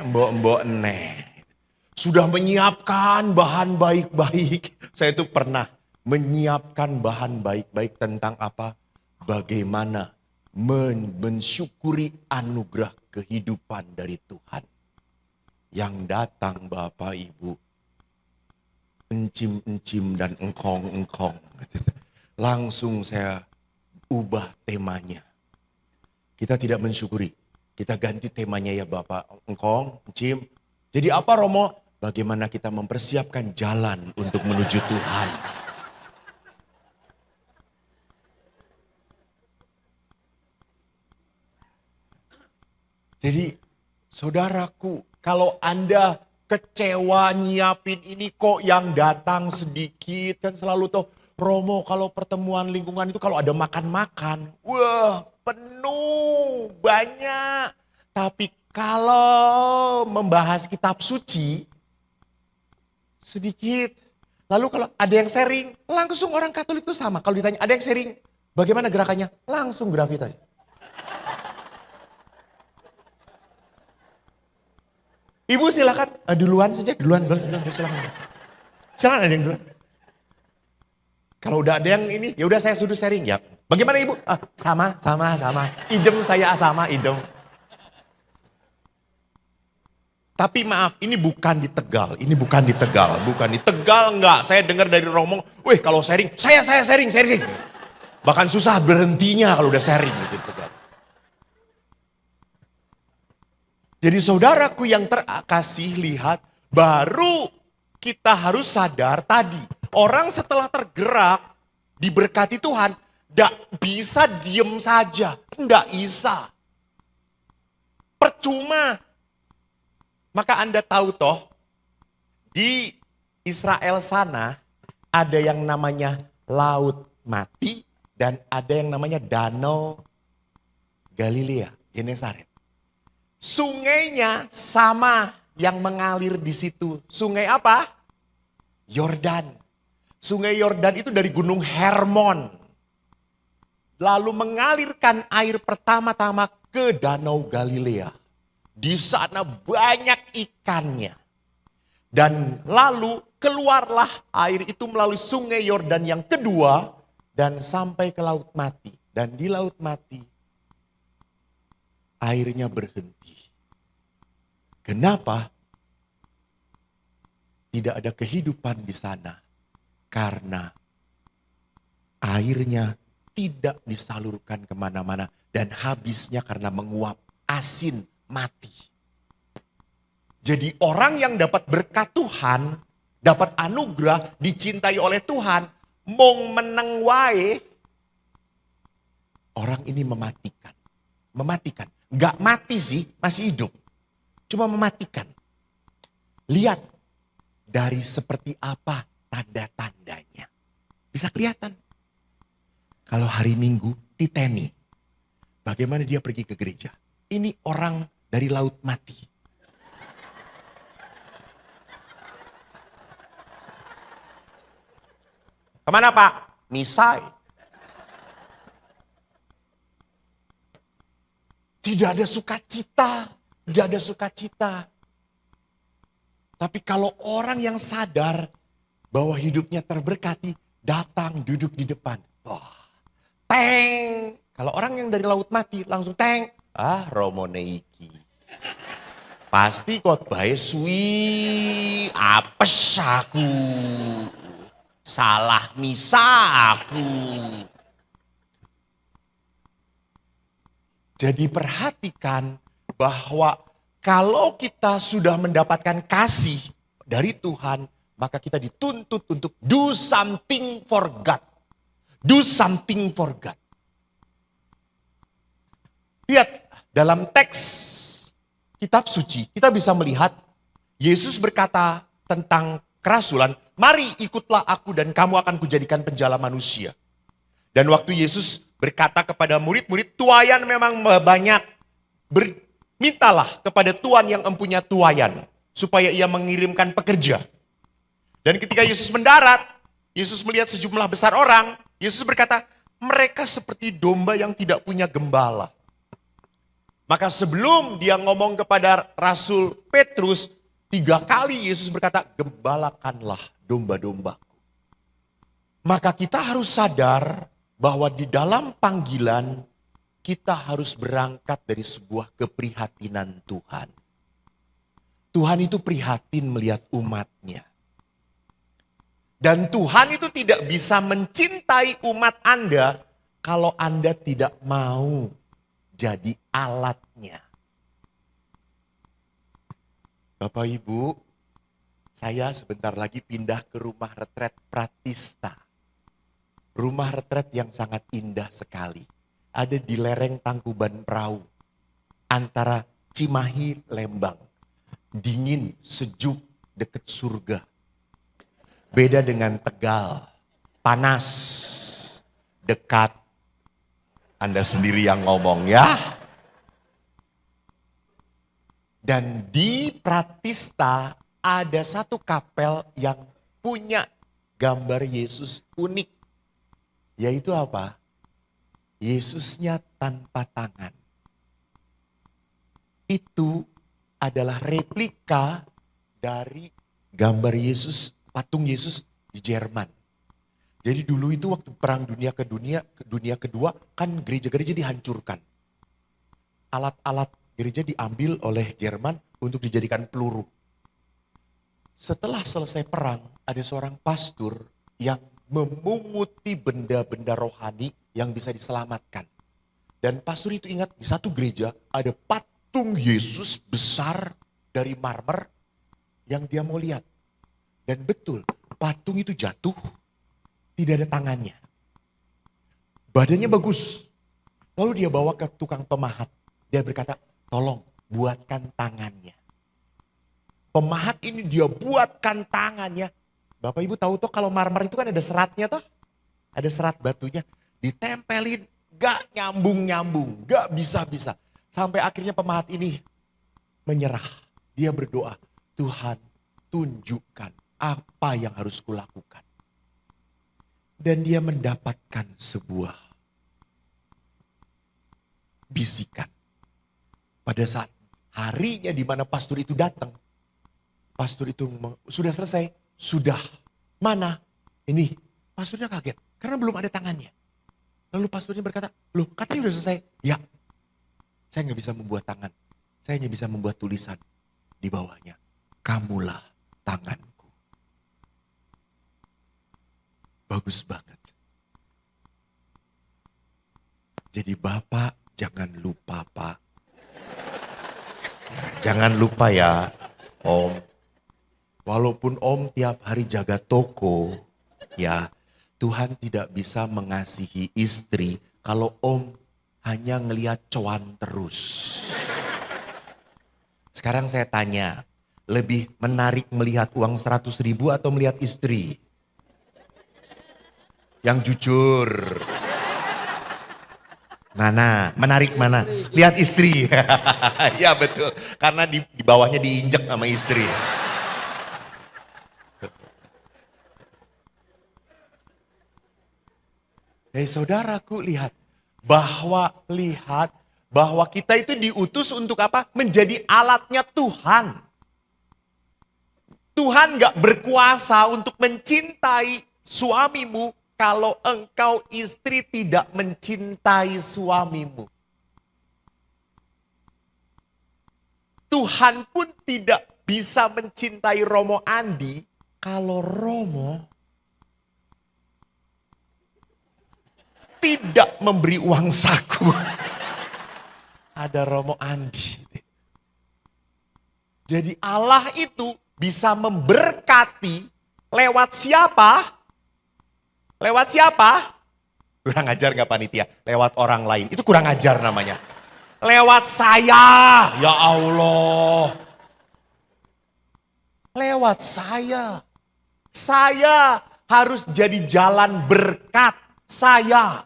A: Sudah menyiapkan bahan baik-baik. Saya itu pernah menyiapkan bahan baik-baik tentang apa? Bagaimana mensyukuri anugerah kehidupan dari Tuhan. Yang datang Bapak Ibu, encim-encim dan engkong-engkong. Langsung saya ubah temanya. Kita tidak mensyukuri, kita ganti temanya ya Bapak, engkong, encim. Jadi apa Romo? Bagaimana kita mempersiapkan jalan untuk menuju Tuhan. Jadi saudaraku, kalau Anda kecewa nyiapin ini kok yang datang sedikit. Kan selalu tuh Romo kalau pertemuan lingkungan itu kalau ada makan-makan. Wah penuh, banyak. Tapi kalau membahas kitab suci, sedikit. Lalu kalau ada yang sharing, langsung orang Katolik itu sama. Kalau ditanya ada yang sharing, bagaimana gerakannya? Langsung gravitasi. Ibu silakan, duluan saja, duluan silakan. Silakan ada yang duluan. Kalau udah ada yang ini, ya udah saya sudah sharing ya. Bagaimana Ibu? Sama. Idem saya sama, idem. Tapi maaf, ini bukan di Tegal, bukan di Tegal enggak. Saya dengar dari Romo, wih kalau sharing, saya sharing. Bahkan susah berhentinya kalau udah sharing gitu Tegal. Jadi saudaraku yang terkasih, lihat, baru kita harus sadar tadi. Orang setelah tergerak, diberkati Tuhan, tidak bisa diem saja. Tidak bisa. Percuma. Maka Anda tahu toh, di Israel sana ada yang namanya Laut Mati dan ada yang namanya Danau Galilea, Genesaret. Sungainya sama yang mengalir di situ. Sungai apa? Yordan. Sungai Yordan itu dari Gunung Hermon. Lalu mengalirkan air pertama-tama ke Danau Galilea. Di sana banyak ikannya. Dan lalu keluarlah air itu melalui sungai Yordan yang kedua dan sampai ke Laut Mati. Dan di Laut Mati airnya berhenti. Kenapa? Tidak ada kehidupan di sana. Karena airnya tidak disalurkan kemana-mana. Dan habisnya karena menguap, asin, mati. Jadi orang yang dapat berkat Tuhan, dapat anugerah, dicintai oleh Tuhan, mong meneng wae, orang ini mematikan. Mematikan. Gak mati sih, masih hidup. Cuma mematikan. Lihat dari seperti apa tanda-tandanya. Bisa kelihatan. Kalau hari Minggu titeni. Bagaimana dia pergi ke gereja. Ini orang dari Laut Mati. Kemana Pak? Misai. Tidak ada sukacita. Tidak ada sukacita. Tapi kalau orang yang sadar bahwa hidupnya terberkati, datang duduk di depan. Wah, teng. Kalau orang yang dari Laut Mati langsung teng. Romo neiki. Pasti khotbahnya suwi, apes aku. Salah misa aku. Jadi perhatikan bahwa kalau kita sudah mendapatkan kasih dari Tuhan, maka kita dituntut untuk do something for God. Do something for God. Lihat dalam teks kitab suci, kita bisa melihat Yesus berkata tentang kerasulan, mari ikutlah aku dan kamu akan kujadikan penjala manusia. Dan waktu Yesus berkata kepada murid-murid, tuayan memang banyak, mintalah kepada Tuhan yang empunya tuayan, supaya ia mengirimkan pekerja. Dan ketika Yesus mendarat, Yesus melihat sejumlah besar orang, Yesus berkata, mereka seperti domba yang tidak punya gembala. Maka sebelum dia ngomong kepada Rasul Petrus, 3 kali Yesus berkata, gembalakanlah domba-dombaku. Maka kita harus sadar bahwa di dalam panggilan kita harus berangkat dari sebuah keprihatinan Tuhan. Tuhan itu prihatin melihat umatnya. Dan Tuhan itu tidak bisa mencintai umat Anda kalau Anda tidak mau jadi alatnya. Bapak Ibu, saya sebentar lagi pindah ke rumah retret Pratista. Rumah retret yang sangat indah sekali. Ada di lereng Tangkuban Perahu. Antara Cimahi, Lembang. Dingin, sejuk, dekat surga. Beda dengan Tegal. Panas, dekat. Anda sendiri yang ngomong ya. Dan di Pratista ada satu kapel yang punya gambar Yesus unik. Yaitu apa? Yesusnya tanpa tangan. Itu adalah replika dari gambar Yesus, patung Yesus di Jerman. Jadi dulu itu waktu perang dunia kedua kan gereja-gereja dihancurkan. Alat-alat gereja diambil oleh Jerman untuk dijadikan peluru. Setelah selesai perang, ada seorang pastor yang memunguti benda-benda rohani yang bisa diselamatkan. Dan pastor itu ingat di satu gereja ada patung Yesus besar dari marmer yang dia mau lihat. Dan betul, patung itu jatuh, tidak ada tangannya. Badannya bagus. Lalu dia bawa ke tukang pemahat. Dia berkata, tolong buatkan tangannya. Pemahat ini dia buatkan tangannya. Bapak Ibu tahu toh kalau marmer itu kan ada seratnya toh. Ada serat batunya. Ditempelin, gak nyambung-nyambung, gak bisa-bisa. Sampai akhirnya pemahat ini menyerah. Dia berdoa, Tuhan tunjukkan apa yang harus kulakukan. Dan dia mendapatkan sebuah bisikan. Pada saat harinya di mana pastor itu datang. Pastor itu sudah selesai. Sudah. Mana? Ini. Pastornya kaget. Karena belum ada tangannya. Lalu pastornya berkata, loh katanya sudah selesai. Ya. Saya gak bisa membuat tangan. Saya hanya bisa membuat tulisan di bawahnya. Kamulah tanganku. Bagus banget. Jadi Bapak jangan lupa Pak. Jangan lupa ya Om. Walaupun Om tiap hari jaga toko, ya Tuhan tidak bisa mengasihi istri kalau Om hanya ngelihat cuan terus. Sekarang saya tanya, lebih menarik melihat uang 100.000 atau melihat istri? Yang jujur. Mana? Menarik mana? Lihat istri. Ya betul, karena di bawahnya diinjek sama istri. Saudaraku lihat bahwa kita itu diutus untuk apa? Menjadi alatnya Tuhan. Tuhan gak berkuasa untuk mencintai suamimu kalau engkau istri tidak mencintai suamimu. Tuhan pun tidak bisa mencintai Romo Andi kalau Romo tidak memberi uang saku. Ada Romo Andi. Jadi Allah itu bisa memberkati lewat siapa? Lewat siapa? Kurang ajar gak panitia? Lewat orang lain. Itu kurang ajar namanya. Lewat saya. Ya Allah. Lewat saya. Saya harus jadi jalan berkat. Saya.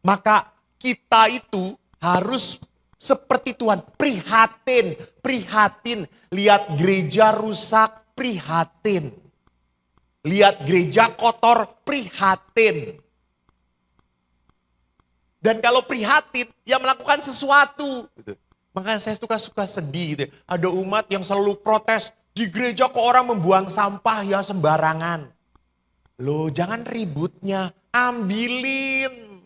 A: Maka kita itu harus seperti Tuhan. Prihatin. Lihat gereja rusak, prihatin. Lihat gereja kotor, prihatin. Dan kalau prihatin, ya melakukan sesuatu. Gitu. Makanya saya suka sedih. Gitu. Ada umat yang selalu protes, di gereja kok orang membuang sampah ya sembarangan. Loh, jangan ributnya, ambilin.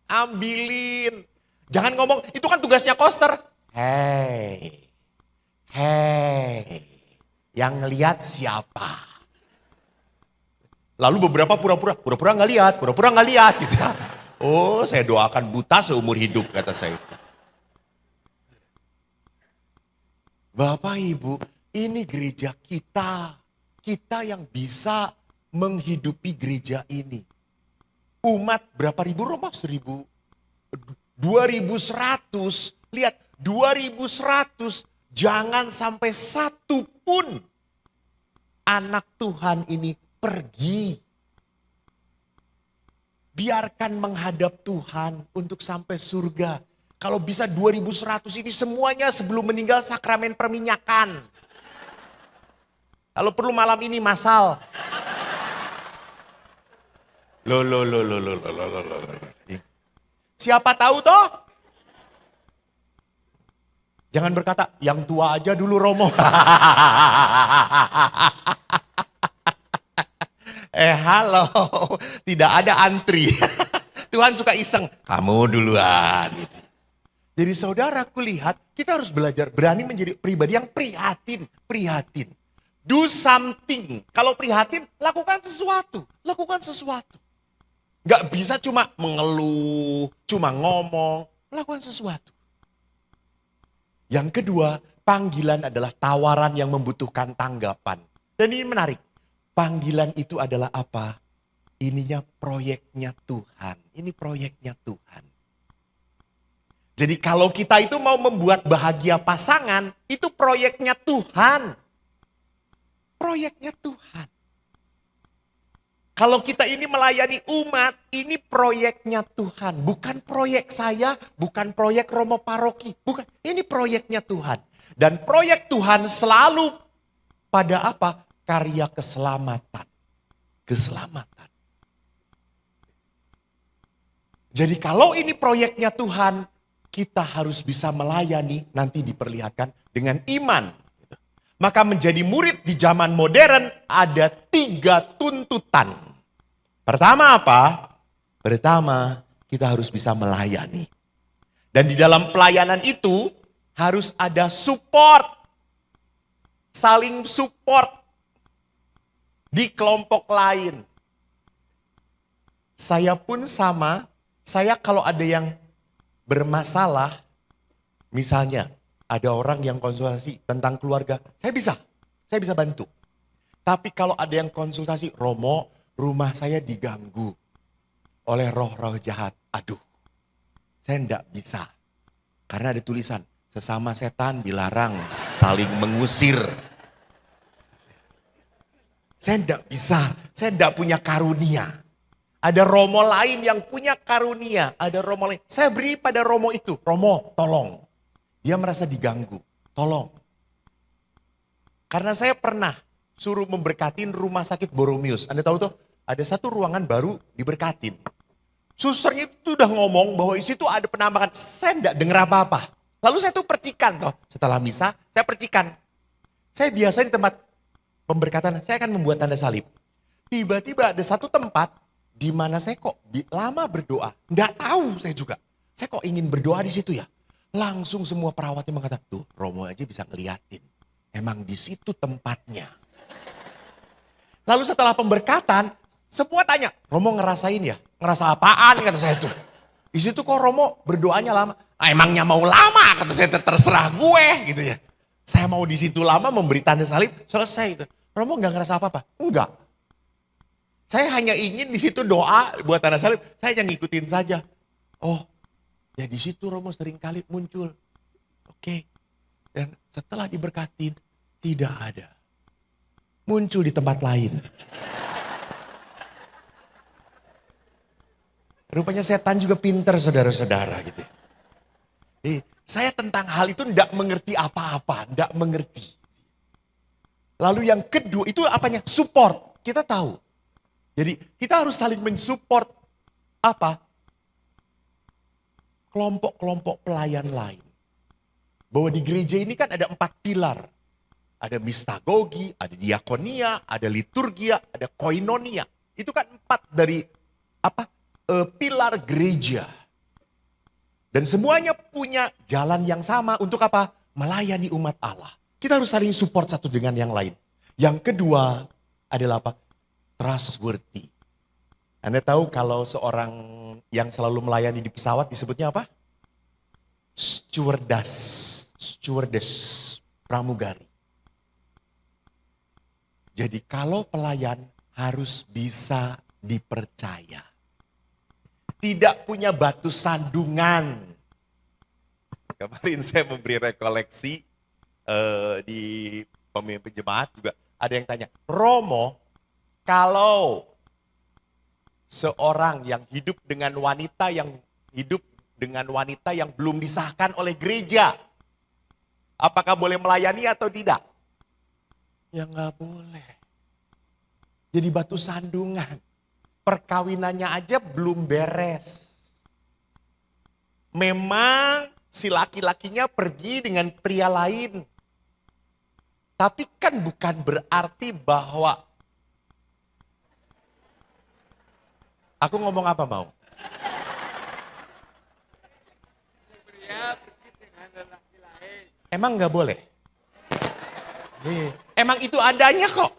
A: Ambilin. Jangan ngomong, itu kan tugasnya koster. Hei, yang ngeliat siapa? Lalu beberapa pura-pura nggak lihat gitu ya. Oh, saya doakan buta seumur hidup, kata saya itu. Bapak Ibu, ini gereja kita. Kita yang bisa menghidupi gereja ini. Umat berapa ribu Roma? 2100. Lihat, 2100. Jangan sampai satu pun anak Tuhan ini pergi. Biarkan menghadap Tuhan untuk sampai surga. Kalau bisa 2100 ini semuanya sebelum meninggal sakramen perminyakan. Kalau perlu malam ini masal. Loh. Siapa tahu toh? Jangan berkata, yang tua aja dulu Romo. Halo, tidak ada antri. Tuhan suka iseng, kamu duluan. Gitu. Jadi saudara, aku lihat kita harus belajar berani menjadi pribadi yang prihatin. Do something. Kalau prihatin, lakukan sesuatu. Gak bisa cuma mengeluh, cuma ngomong, lakukan sesuatu. Yang kedua, panggilan adalah tawaran yang membutuhkan tanggapan. Dan ini menarik. Panggilan itu adalah apa? Ininya proyeknya Tuhan. Ini proyeknya Tuhan. Jadi kalau kita itu mau membuat bahagia pasangan, itu proyeknya Tuhan. Proyeknya Tuhan. Kalau kita ini melayani umat, ini proyeknya Tuhan. Bukan proyek saya, bukan proyek Romo Paroki. Bukan, ini proyeknya Tuhan. Dan proyek Tuhan selalu pada apa? Karya keselamatan. Keselamatan. Jadi kalau ini proyeknya Tuhan, kita harus bisa melayani, nanti diperlihatkan dengan iman. Maka menjadi murid di zaman modern ada 3 tuntutan. Pertama apa? Pertama, kita harus bisa melayani. Dan di dalam pelayanan itu harus ada support. Saling support. Di kelompok lain. Saya pun sama, saya kalau ada yang bermasalah, misalnya ada orang yang konsultasi tentang keluarga, saya bisa bantu. Tapi kalau ada yang konsultasi, Romo, rumah saya diganggu oleh roh-roh jahat. Aduh, saya enggak bisa. Karena ada tulisan, sesama setan dilarang saling mengusir. Saya enggak bisa, saya enggak punya karunia. Ada romo lain yang punya karunia, ada romo lain. Saya beri pada romo itu, Romo tolong. Dia merasa diganggu, tolong. Karena saya pernah suruh memberkatin rumah sakit Boromius. Anda tahu tuh, ada satu ruangan baru diberkatin. Susternya itu udah ngomong bahwa isi itu ada penambahan. Saya enggak dengar apa-apa. Lalu saya tuh percikan toh. Setelah misa, saya percikan. Saya biasa di tempat pemberkatan, saya akan membuat tanda salib. Tiba-tiba ada satu tempat di mana saya kok lama berdoa. Enggak tahu saya juga. Saya kok ingin berdoa di situ ya. Langsung semua perawatnya mengatakan, tuh Romo aja bisa ngeliatin. Emang di situ tempatnya. Lalu setelah pemberkatan, semua tanya, Romo ngerasain ya? Ngerasa apaan kata saya tuh. Di situ kok Romo berdoanya lama. Emangnya mau lama kata saya, terserah gue gitu ya. Saya mau di situ lama memberi tanda salib, selesai itu. Romo nggak ngerasa apa-apa? Enggak. Saya hanya ingin di situ doa buat tanda salib, saya hanya ngikutin saja. Oh, ya di situ Romo sering kali muncul. Oke. Dan setelah diberkatin, tidak ada. Muncul di tempat lain. Rupanya setan juga pinter saudara-saudara gitu. Jadi, saya tentang hal itu tidak mengerti apa-apa, tidak mengerti. Lalu yang kedua itu apanya? Support. Kita tahu. Jadi kita harus saling mensupport apa? Kelompok-kelompok pelayan lain. Bahwa di gereja ini kan ada 4 pilar. Ada mistagogi, ada diakonia, ada liturgia, ada koinonia. Itu kan 4 dari pilar gereja. Dan semuanya punya jalan yang sama untuk apa? Melayani umat Allah. Kita harus saling support satu dengan yang lain. Yang kedua adalah apa? Trustworthy. Anda tahu kalau seorang yang selalu melayani di pesawat disebutnya apa? Stewardess, pramugari. Jadi kalau pelayan harus bisa dipercaya. Tidak punya batu sandungan. Kemarin saya memberi rekoleksi di pemimpin jemaat juga. Ada yang tanya, Romo, kalau seorang yang hidup dengan wanita yang belum disahkan oleh gereja, apakah boleh melayani atau tidak? Ya nggak boleh. Jadi batu sandungan. Perkawinannya aja belum beres. Memang si laki-lakinya pergi dengan pria lain. Tapi kan bukan berarti bahwa... Aku ngomong apa mau? Emang nggak boleh? Emang itu adanya kok.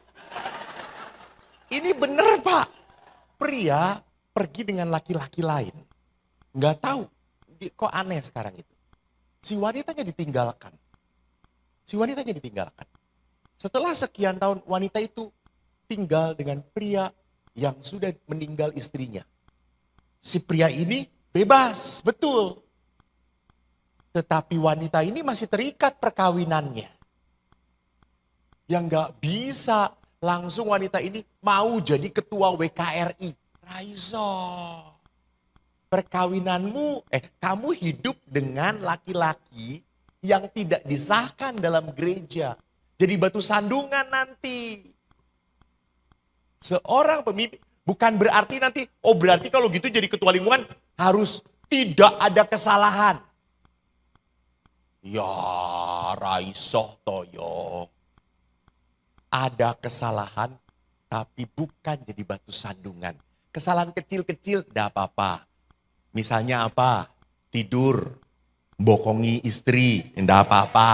A: Ini bener Pak. Pria pergi dengan laki-laki lain. Nggak tahu. Kok aneh sekarang itu. Si wanitanya ditinggalkan. Setelah sekian tahun wanita itu tinggal dengan pria yang sudah meninggal istrinya. Si pria ini bebas, betul. Tetapi wanita ini masih terikat perkawinannya. Yang nggak bisa langsung wanita ini mau jadi ketua WKRI. Raiso. Perkawinanmu, kamu hidup dengan laki-laki yang tidak disahkan dalam gereja. Jadi batu sandungan nanti. Seorang pemimpin, bukan berarti nanti, berarti kalau gitu jadi ketua lingkungan harus tidak ada kesalahan. Ya, Raiso toyo. Ada kesalahan, tapi bukan jadi batu sandungan. Kesalahan kecil-kecil, tidak apa-apa. Misalnya apa? Tidur, bokongi istri, tidak apa-apa.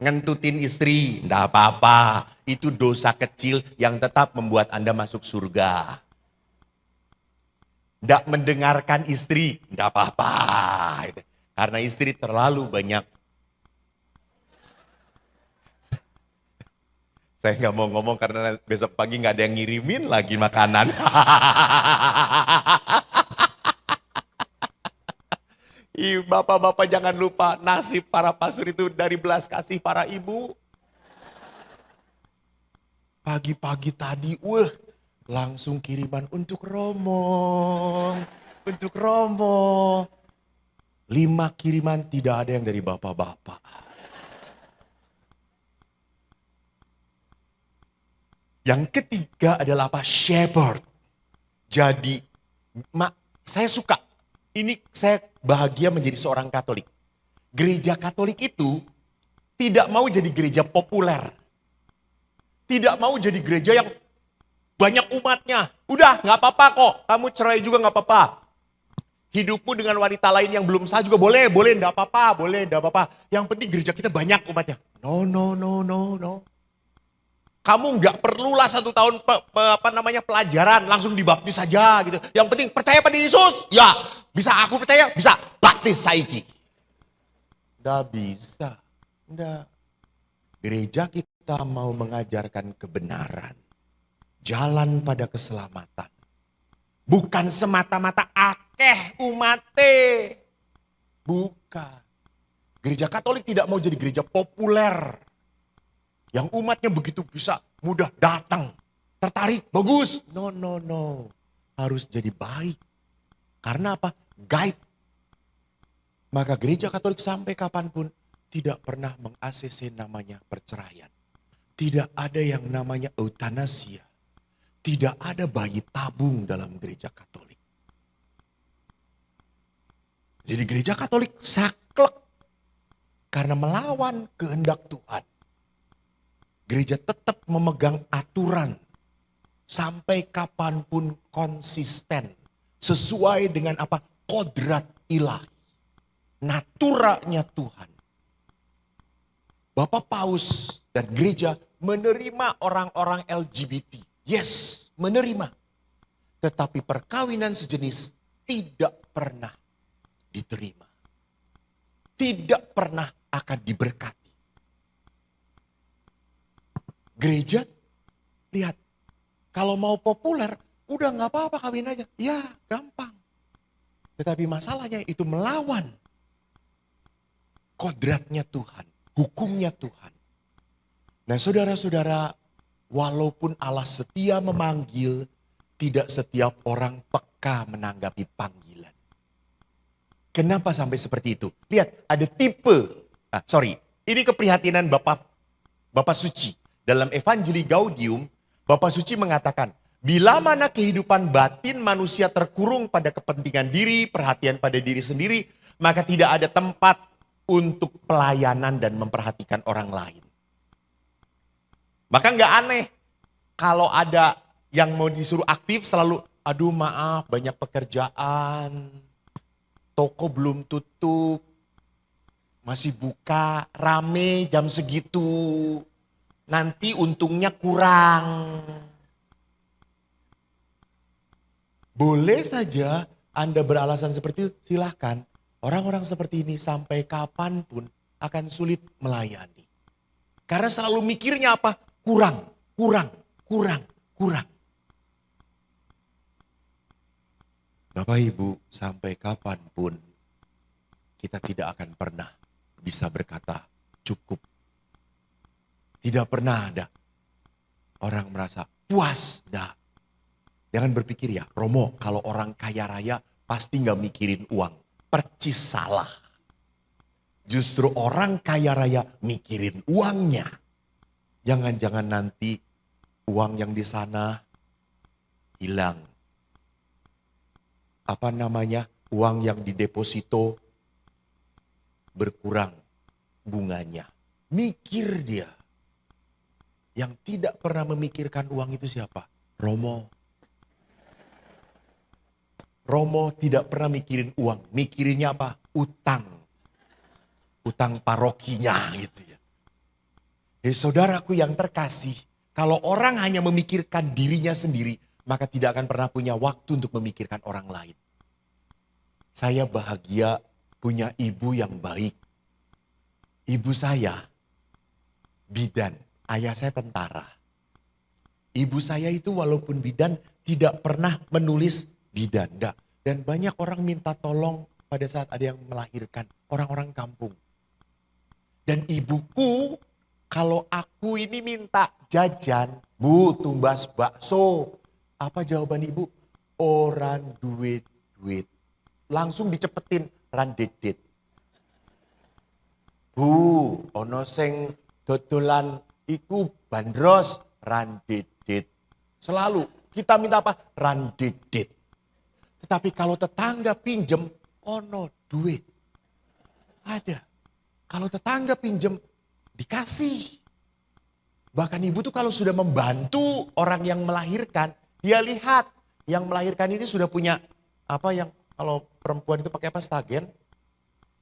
A: Ngentutin istri, tidak apa-apa. Itu dosa kecil yang tetap membuat Anda masuk surga. Tidak mendengarkan istri, tidak apa-apa. Karena istri terlalu banyak. Saya nggak mau ngomong karena besok pagi nggak ada yang ngirimin lagi makanan. Bapak-bapak jangan lupa nasib para pastor itu dari belas kasih para ibu. Pagi-pagi tadi, langsung kiriman untuk Romo. 5 kiriman tidak ada yang dari bapak-bapak. Yang ketiga adalah apa? Shepherd. Jadi, saya suka. Ini saya bahagia menjadi seorang Katolik. Gereja Katolik itu tidak mau jadi gereja populer. Tidak mau jadi gereja yang banyak umatnya. Udah, gak apa-apa kok. Kamu cerai juga gak apa-apa. Hidupmu dengan wanita lain yang belum sah juga boleh, gak apa-apa. Yang penting gereja kita banyak umatnya. No. Kamu nggak perlulah 1 tahun pelajaran, langsung dibaptis saja gitu. Yang penting percaya pada Yesus, ya bisa aku percaya, bisa baptis saiki. Nggak bisa, nggak. Gereja kita mau mengajarkan kebenaran, jalan pada keselamatan. Bukan semata-mata akeh umate, bukan. Gereja Katolik tidak mau jadi gereja populer. Yang umatnya begitu bisa mudah datang, tertarik, bagus. No. Harus jadi baik. Karena apa? Guide. Maka gereja Katolik sampai kapanpun tidak pernah meng-ACC namanya perceraian. Tidak ada yang namanya eutanasia. Tidak ada bayi tabung dalam gereja Katolik. Jadi gereja Katolik saklek karena melawan kehendak Tuhan. Gereja tetap memegang aturan sampai kapanpun konsisten. Sesuai dengan apa? Kodrat ilahi. Naturanya Tuhan. Bapak Paus dan gereja menerima orang-orang LGBT. Yes, menerima. Tetapi perkawinan sejenis tidak pernah diterima. Tidak pernah akan diberkati. Gereja, lihat. Kalau mau populer, udah gak apa-apa kawin aja. Ya, gampang. Tetapi masalahnya itu melawan kodratnya Tuhan, hukumnya Tuhan. Nah saudara-saudara, walaupun Allah setia memanggil, tidak setiap orang peka menanggapi panggilan. Kenapa sampai seperti itu? Lihat, ada tipe. Ini keprihatinan Bapak Suci. Dalam Evangelii Gaudium, Bapak Suci mengatakan, bila mana kehidupan batin manusia terkurung pada kepentingan diri, perhatian pada diri sendiri, maka tidak ada tempat untuk pelayanan dan memperhatikan orang lain. Maka nggak aneh kalau ada yang mau disuruh aktif selalu, aduh maaf banyak pekerjaan, toko belum tutup, masih buka, rame jam segitu, nanti untungnya kurang. Boleh saja Anda beralasan seperti itu, silahkan. Orang-orang seperti ini sampai kapanpun akan sulit melayani. Karena selalu mikirnya apa? Kurang. Bapak Ibu, sampai kapanpun kita tidak akan pernah bisa berkata cukup. Tidak pernah ada orang merasa puas. Jangan berpikir ya, Romo, kalau orang kaya raya pasti gak mikirin uang. Percis salah. Justru orang kaya raya mikirin uangnya. Jangan-jangan nanti uang yang di sana hilang. Uang yang di deposito berkurang bunganya. Mikir dia. Yang tidak pernah memikirkan uang itu siapa? Romo. Romo tidak pernah mikirin uang. Mikirinnya apa? Utang. Utang parokinya gitu ya. Saudaraku yang terkasih, kalau orang hanya memikirkan dirinya sendiri, maka tidak akan pernah punya waktu untuk memikirkan orang lain. Saya bahagia punya ibu yang baik. Ibu saya bidan, ayah saya tentara. Ibu saya itu walaupun bidan tidak pernah menulis bidan. Dan banyak orang minta tolong pada saat ada yang melahirkan. Orang-orang kampung. Dan ibuku, kalau aku ini minta jajan, Bu, tumbas bakso. Apa jawaban ibu? Orang duit. Langsung dicepetin, randedet. Bu, ono sing dodolan iku bandros, randedet. Selalu kita minta apa? Randedet. Tetapi kalau tetangga pinjem, ono duit. Ada. Kalau tetangga pinjem, dikasih. Bahkan ibu tuh kalau sudah membantu orang yang melahirkan, dia lihat yang melahirkan ini sudah punya apa yang kalau perempuan itu pakai apa? Stagen,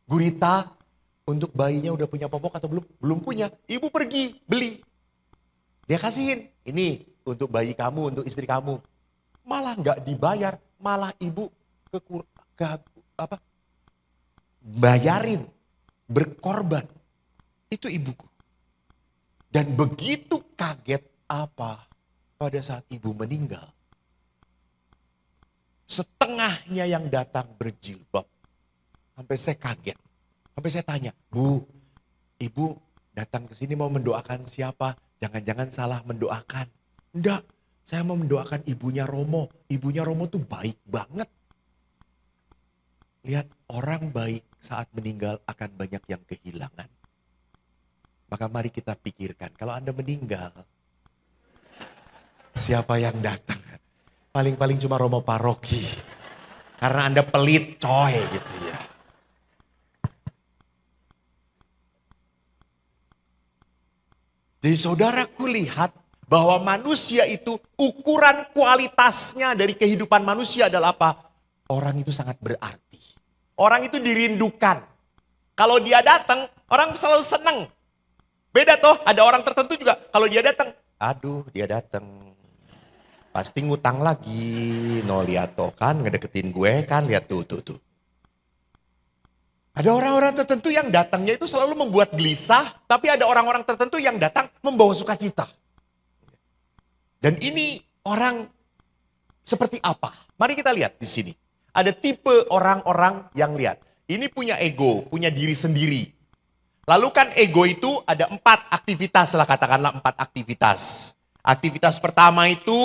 A: gurita, untuk bayinya udah punya popok atau belum? Belum punya. Ibu pergi beli. Dia kasihin. Ini untuk bayi kamu, untuk istri kamu. Malah nggak dibayar, malah ibu bayarin, berkorban. Itu ibuku. Dan begitu kaget apa pada saat ibu meninggal. Setengahnya yang datang berjilbab. Sampai saya kaget. Sampai saya tanya, Bu, ibu datang ke sini mau mendoakan siapa? Jangan-jangan salah mendoakan. Enggak, saya mau mendoakan ibunya Romo. Ibunya Romo tuh baik banget. Lihat, orang baik saat meninggal akan banyak yang kehilangan. Maka mari kita pikirkan, kalau Anda meninggal, siapa yang datang? Paling-paling cuma Romo paroki. Karena Anda pelit, coy gitu ya. Jadi saudaraku lihat Bahwa manusia itu ukuran kualitasnya dari kehidupan manusia adalah apa? Orang itu sangat berarti. Orang itu dirindukan. Kalau dia datang, orang selalu senang. Beda toh, ada orang tertentu juga kalau dia datang, aduh dia datang. Pasti ngutang lagi. No lihat toh kan ngedeketin gue kan, lihat tuh. Ada orang-orang tertentu yang datangnya itu selalu membuat gelisah, tapi ada orang-orang tertentu yang datang membawa sukacita. Dan ini orang seperti apa? Mari kita lihat di sini. Ada tipe orang-orang yang lihat. Ini punya ego, punya diri sendiri. Lalu kan ego itu ada 4 aktivitas lah, katakanlah 4 aktivitas. Aktivitas pertama itu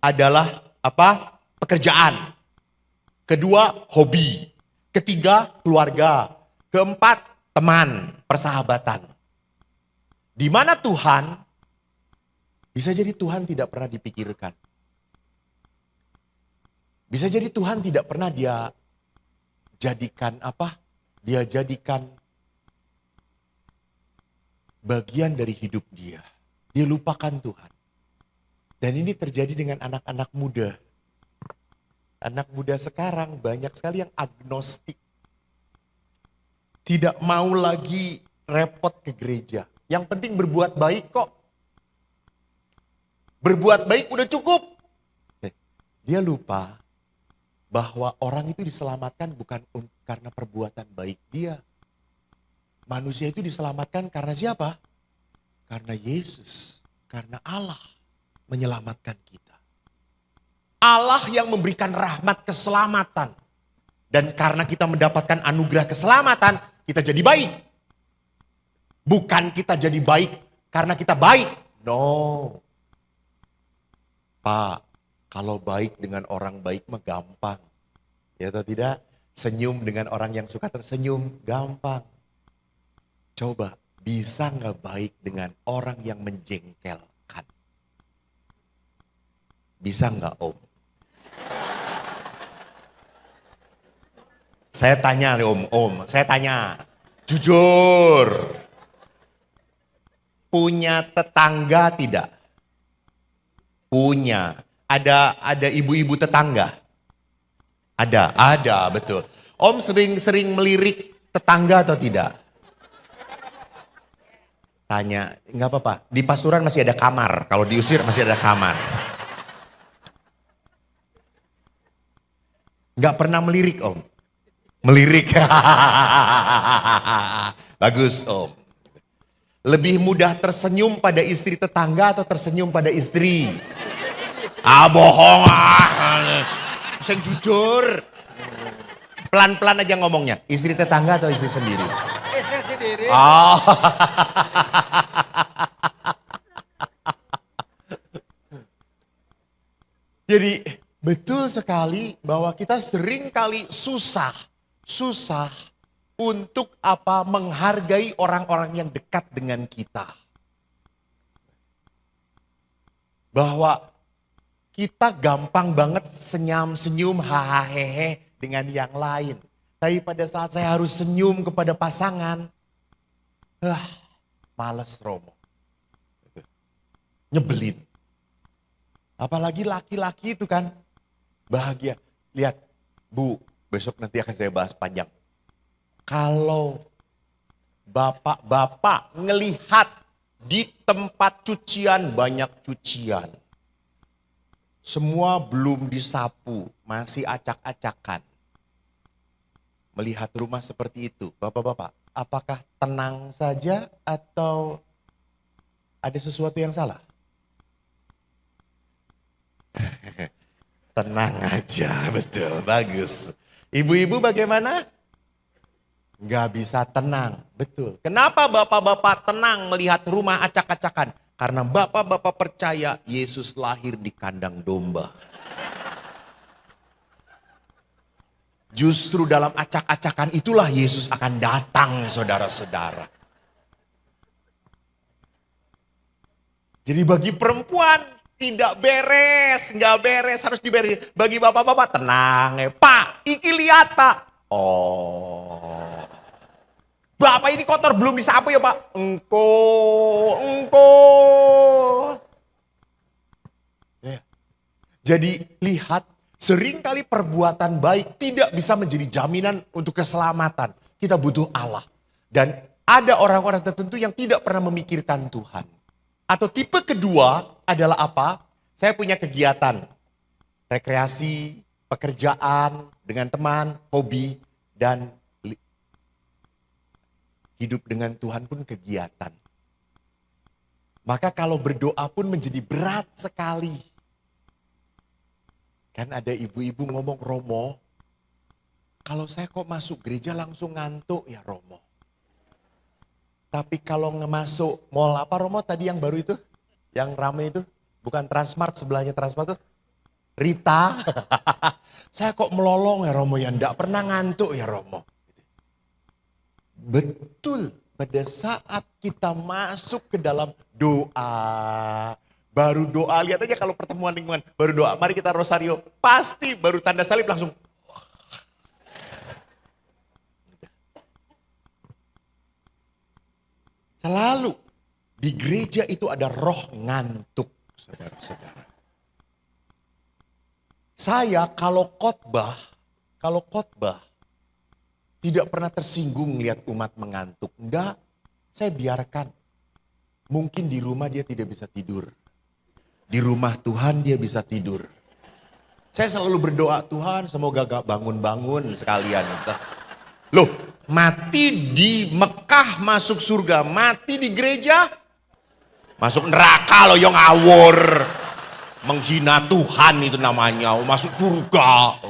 A: adalah apa? Pekerjaan. Kedua, hobi. Ketiga, keluarga. Keempat, teman, persahabatan. Di mana Tuhan, bisa jadi Tuhan tidak pernah dipikirkan. Bisa jadi Tuhan tidak pernah dia jadikan apa? Dia jadikan bagian dari hidup dia. Dia lupakan Tuhan. Dan ini terjadi dengan anak-anak muda. Anak muda sekarang banyak sekali yang agnostik. Tidak mau lagi repot ke gereja. Yang penting berbuat baik kok. Berbuat baik udah cukup. Dia lupa bahwa orang itu diselamatkan bukan karena perbuatan baik dia. Manusia itu diselamatkan karena siapa? Karena Yesus. Karena Allah menyelamatkan kita. Allah yang memberikan rahmat keselamatan. Dan karena kita mendapatkan anugerah keselamatan, kita jadi baik. Bukan kita jadi baik karena kita baik. No. Pak, kalau baik dengan orang baik mah gampang. Ya atau tidak? Senyum dengan orang yang suka tersenyum, gampang. Coba, bisa nggak baik dengan orang yang menjengkelkan? Bisa nggak Om? Saya tanya nih Om, saya tanya. Jujur. Punya tetangga tidak? Punya. Ada ibu-ibu tetangga? Ada, betul. Om sering melirik tetangga atau tidak? Tanya, nggak apa-apa. Di Pasuruan masih ada kamar. Kalau diusir masih ada kamar. Nggak pernah melirik Om. Melirik. Bagus Om. Lebih mudah tersenyum pada istri tetangga atau tersenyum pada istri? Bohong. Saya jujur. Pelan-pelan aja ngomongnya. Istri tetangga atau istri sendiri?
C: Istri sendiri.
A: Oh. Jadi betul sekali bahwa kita sering kali susah untuk apa menghargai orang-orang yang dekat dengan kita. Bahwa kita gampang banget senyum, hahaha dengan yang lain. Tapi pada saat saya harus senyum kepada pasangan, males Romo. Nyebelin. Apalagi laki-laki itu kan bahagia. Lihat, Bu, besok nanti akan saya bahas panjang. Kalau bapak-bapak ngelihat di tempat cucian banyak cucian. Semua belum disapu, masih acak-acakan. Melihat rumah seperti itu, bapak-bapak, apakah tenang saja atau ada sesuatu yang salah? Tenang aja, betul, bagus. Ibu-ibu bagaimana? Nggak bisa tenang, betul. Kenapa bapak-bapak tenang melihat rumah acak-acakan? Karena bapak-bapak percaya Yesus lahir di kandang domba. Justru dalam acak-acakan itulah Yesus akan datang, saudara-saudara. Jadi bagi perempuan tidak beres, nggak beres, harus diberes. Bagi bapak-bapak tenang, Pak, iki lihat Pak. Oh, Bapak ini kotor belum disapu ya Pak? Engko. Jadi lihat, seringkali perbuatan baik tidak bisa menjadi jaminan untuk keselamatan. Kita butuh Allah. Dan ada orang-orang tertentu yang tidak pernah memikirkan Tuhan. Atau tipe kedua adalah apa? Saya punya kegiatan, rekreasi, pekerjaan, dengan teman, hobi, dan hidup dengan Tuhan pun kegiatan. Maka kalau berdoa pun menjadi berat sekali. Kan ada ibu-ibu ngomong, Romo, kalau saya kok masuk gereja langsung ngantuk ya Romo. Tapi kalau masuk mall apa Romo tadi yang baru itu? Yang rame itu? Bukan Transmart, sebelahnya Transmart tuh? Rita. Saya kok melolong ya Romo, ya enggak pernah ngantuk ya Romo. Betul, pada saat kita masuk ke dalam doa, baru doa, lihat aja kalau pertemuan lingkungan, baru doa, mari kita rosario, pasti baru tanda salib langsung. Selalu di gereja itu ada roh ngantuk, saudara-saudara. Saya kalau khotbah tidak pernah tersinggung lihat umat mengantuk. Enggak, saya biarkan. Mungkin di rumah dia tidak bisa tidur. Di rumah Tuhan dia bisa tidur. Saya selalu berdoa, Tuhan semoga gak bangun-bangun sekalian. Loh, mati di Mekah masuk surga, mati di gereja masuk neraka loh yang ngawur. Menghina Tuhan itu namanya, masuk surga.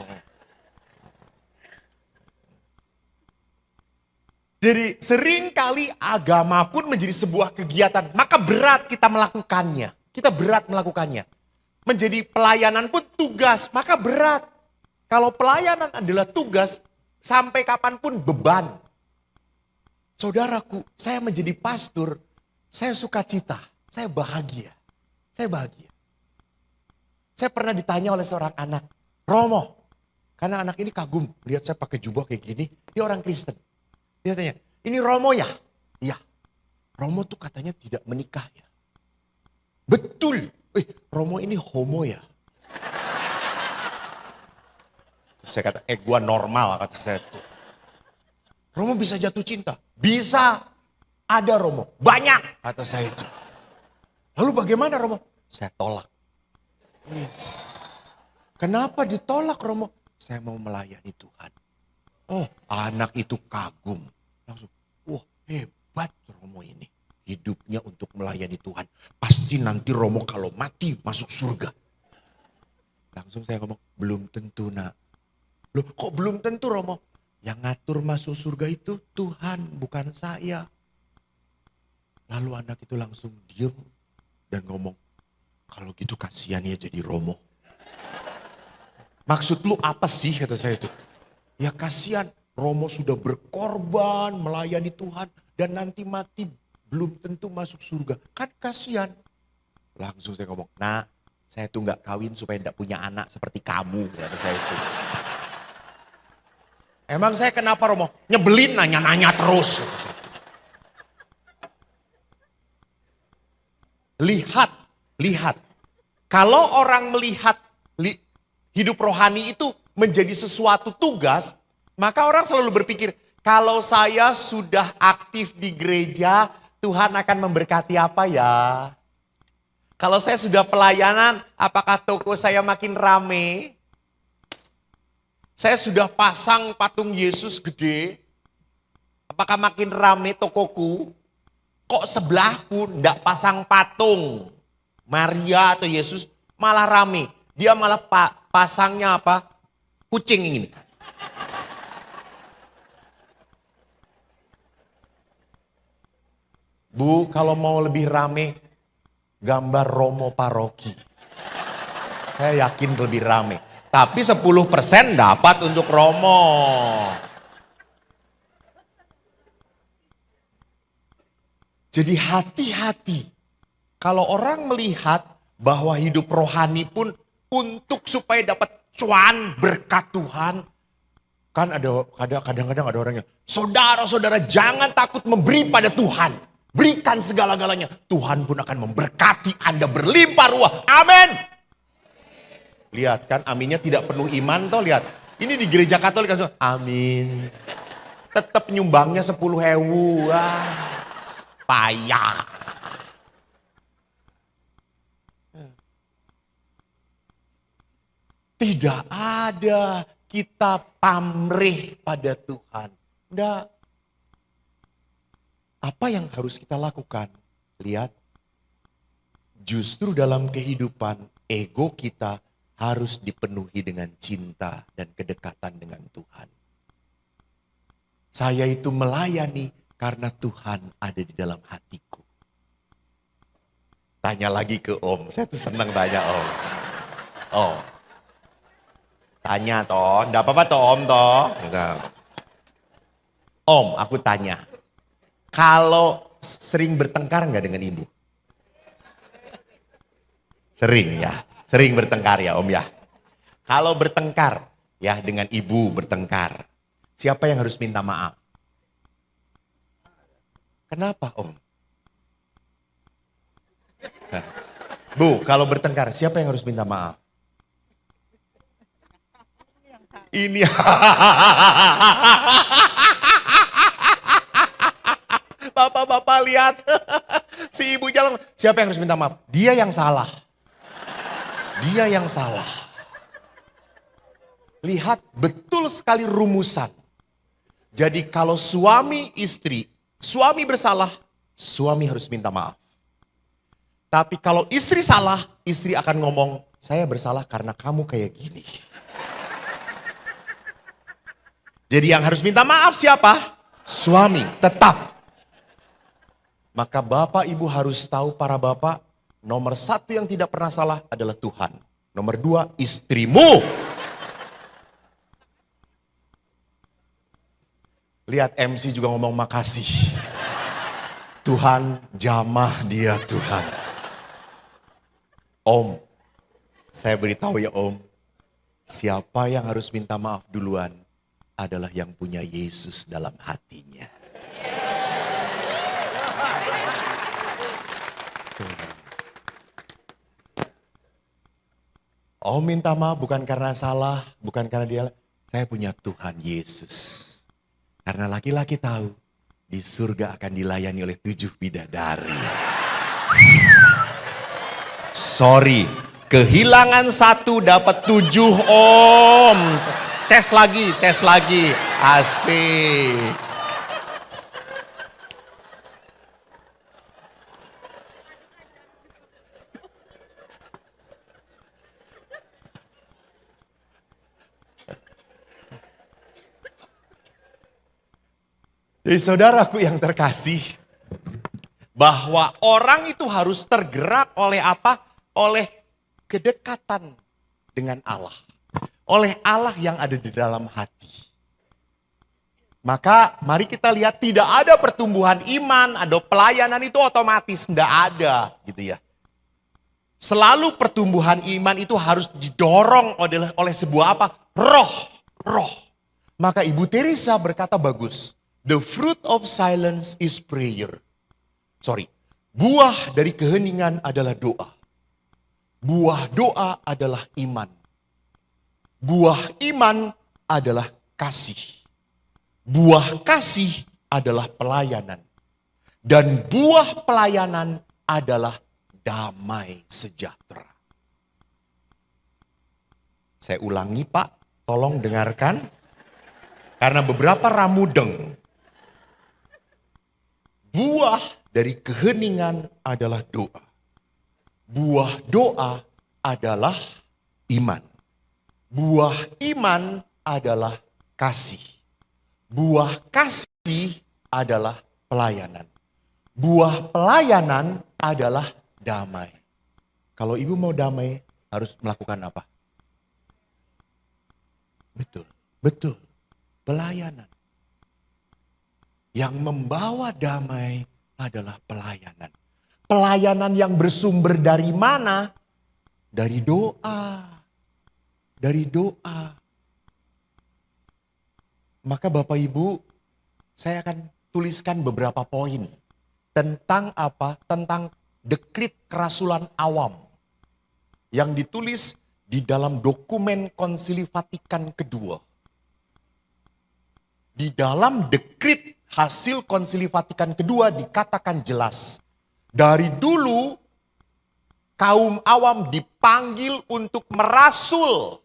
A: Jadi seringkali agama pun menjadi sebuah kegiatan, maka berat kita melakukannya. Kita berat melakukannya. Menjadi pelayanan pun tugas, maka berat. Kalau pelayanan adalah tugas, sampai kapanpun beban. Saudaraku, saya menjadi pastor, saya sukacita, saya bahagia. Saya bahagia. Saya pernah ditanya oleh seorang anak, Romo, karena anak ini kagum, lihat saya pakai jubah kayak gini, dia orang Kristen. Dia tanya, ini Romo ya? Iya. Romo tuh katanya tidak menikah ya. Betul. Romo ini homo ya? Terus saya kata, gua normal kata saya tuh. Romo bisa jatuh cinta? Bisa. Ada Romo. Banyak kata saya itu. Lalu bagaimana Romo? Saya tolak. Yes. Kenapa ditolak Romo? Saya mau melayani Tuhan. Oh, anak itu kagum. Langsung, wah hebat Romo ini. Hidupnya untuk melayani Tuhan. Pasti nanti Romo kalau mati masuk surga. Langsung saya ngomong, belum tentu nak. Loh kok belum tentu Romo? Yang ngatur masuk surga itu Tuhan, bukan saya. Lalu anak itu langsung diem dan ngomong, kalau gitu kasihan ya jadi Romo. Maksud lu apa sih kata saya itu? Ya kasihan, Romo sudah berkorban melayani Tuhan dan nanti mati belum tentu masuk surga. Kan kasihan. Langsung saya ngomong, nah saya tuh gak kawin supaya gak punya anak seperti kamu. Kata saya itu. Emang saya kenapa Romo? Nyebelin nanya-nanya terus. Kata saya itu. Lihat. Kalau orang melihat hidup rohani itu menjadi sesuatu tugas, maka orang selalu berpikir, kalau saya sudah aktif di gereja, Tuhan akan memberkati apa ya? Kalau saya sudah pelayanan, apakah toko saya makin rame? Saya sudah pasang patung Yesus gede, apakah makin rame tokoku? Kok sebelahku ndak pasang patung Maria atau Yesus malah rame? Dia malah pasangnya apa? Kucing ini. Bu, kalau mau lebih rame, gambar Romo Paroki. Saya yakin lebih rame. Tapi 10% dapat untuk Romo. Jadi hati-hati. Kalau orang melihat bahwa hidup rohani pun untuk supaya dapat cuan berkat Tuhan. Kan kadang-kadang ada orang yang, saudara-saudara jangan takut memberi pada Tuhan. Berikan segala-galanya. Tuhan pun akan memberkati Anda berlimpah ruah. Amin. Lihat kan aminnya tidak penuh iman toh, lihat. Ini di gereja Katolik langsung amin. Tetap nyumbangnya 10.000. Wah, payah. Tidak ada kita pamrih pada Tuhan. Enggak. Apa yang harus kita lakukan? Lihat. Justru dalam kehidupan ego kita harus dipenuhi dengan cinta dan kedekatan dengan Tuhan. Saya itu melayani karena Tuhan ada di dalam hatiku. Tanya lagi ke Om, saya tuh senang tanya Om. Oh, tanya toh, enggak apa-apa toh Om toh. Enggak. Om, aku tanya, kalau sering bertengkar enggak dengan ibu? Sering ya, sering bertengkar ya Om ya. Kalau bertengkar ya dengan ibu bertengkar, siapa yang harus minta maaf? Kenapa Om? Nah, Bu, kalau bertengkar siapa yang harus minta maaf? Ini Bapak-bapak lihat si ibu jalan, siapa yang harus minta maaf? Dia yang salah. Dia yang salah. Lihat betul sekali rumusan. Jadi kalau suami istri, suami bersalah, suami harus minta maaf. Tapi kalau istri salah, istri akan ngomong, saya bersalah karena kamu kayak gini. Jadi yang harus minta maaf siapa? Suami, tetap. Maka bapak ibu harus tahu para bapak, nomor satu yang tidak pernah salah adalah Tuhan. Nomor dua, istrimu. Lihat MC juga ngomong makasih. Tuhan jamah dia Tuhan. Om, saya beritahu ya Om, siapa yang harus minta maaf duluan adalah yang punya Yesus dalam hatinya. Om minta maaf bukan karena salah, bukan karena dia, saya punya Tuhan Yesus. Karena laki-laki tahu di surga akan dilayani oleh 7 bidadari. Sorry, kehilangan 1 dapat 7 Om. Ces lagi, asik. Jadi saudaraku yang terkasih, bahwa orang itu harus tergerak oleh apa? Oleh kedekatan dengan Allah. Oleh Allah yang ada di dalam hati. Maka mari kita lihat tidak ada pertumbuhan iman, ada pelayanan itu otomatis, enggak ada gitu ya. Selalu pertumbuhan iman itu harus didorong oleh sebuah apa? Roh. Maka Ibu Teresa berkata bagus. The fruit of silence is prayer. Buah dari keheningan adalah doa. Buah doa adalah iman. Buah iman adalah kasih. Buah kasih adalah pelayanan. Dan buah pelayanan adalah damai sejahtera. Saya ulangi Pak, tolong dengarkan. Karena beberapa ramudeng. Buah dari keheningan adalah doa. Buah doa adalah iman. Buah iman adalah kasih. Buah kasih adalah pelayanan. Buah pelayanan adalah damai. Kalau ibu mau damai, harus melakukan apa? Betul. Pelayanan. Yang membawa damai adalah pelayanan. Pelayanan yang bersumber dari mana? Dari doa. Dari doa. Maka Bapak Ibu, saya akan tuliskan beberapa poin. Tentang apa? Tentang dekrit kerasulan awam. Yang ditulis di dalam dokumen Konsili Vatikan kedua, di dalam dekrit hasil Konsili Vatikan kedua dikatakan jelas, dari dulu kaum awam dipanggil untuk merasul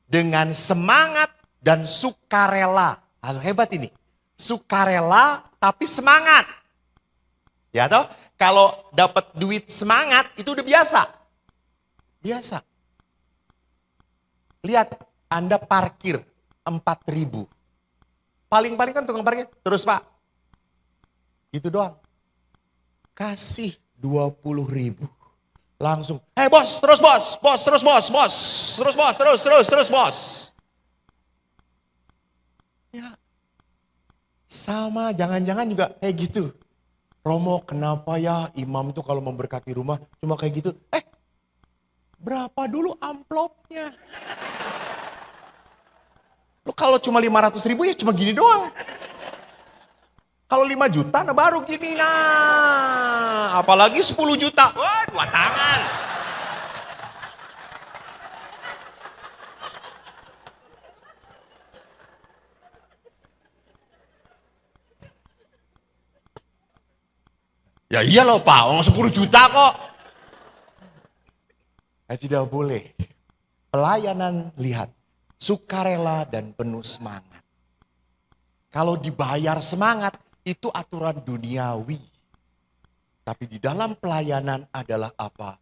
A: dengan semangat dan sukarela. Halo, hebat ini. Sukarela tapi semangat. Ya toh? Kalau dapat duit semangat itu udah biasa. Biasa. Lihat, Anda parkir 4.000. Paling-paling kan tukang parkir, terus Pak. Gitu doang. Kasih 20.000. Langsung, bos, terus bos, terus bos, terus bos. Ya, sama, jangan-jangan juga kayak gitu. Romo, kenapa ya imam itu kalau memberkati rumah cuma kayak gitu? Berapa dulu amplopnya? Lu kalau cuma 500.000 ya cuma gini doang. Kalau 5 juta nah baru gini, nah. Apalagi 10 juta, wah 2 tangan. Ya iya loh Pak, orang 10 juta kok. Tidak boleh. Pelayanan, lihat, sukarela dan penuh semangat. Kalau dibayar semangat, itu aturan duniawi. Tapi di dalam pelayanan adalah apa?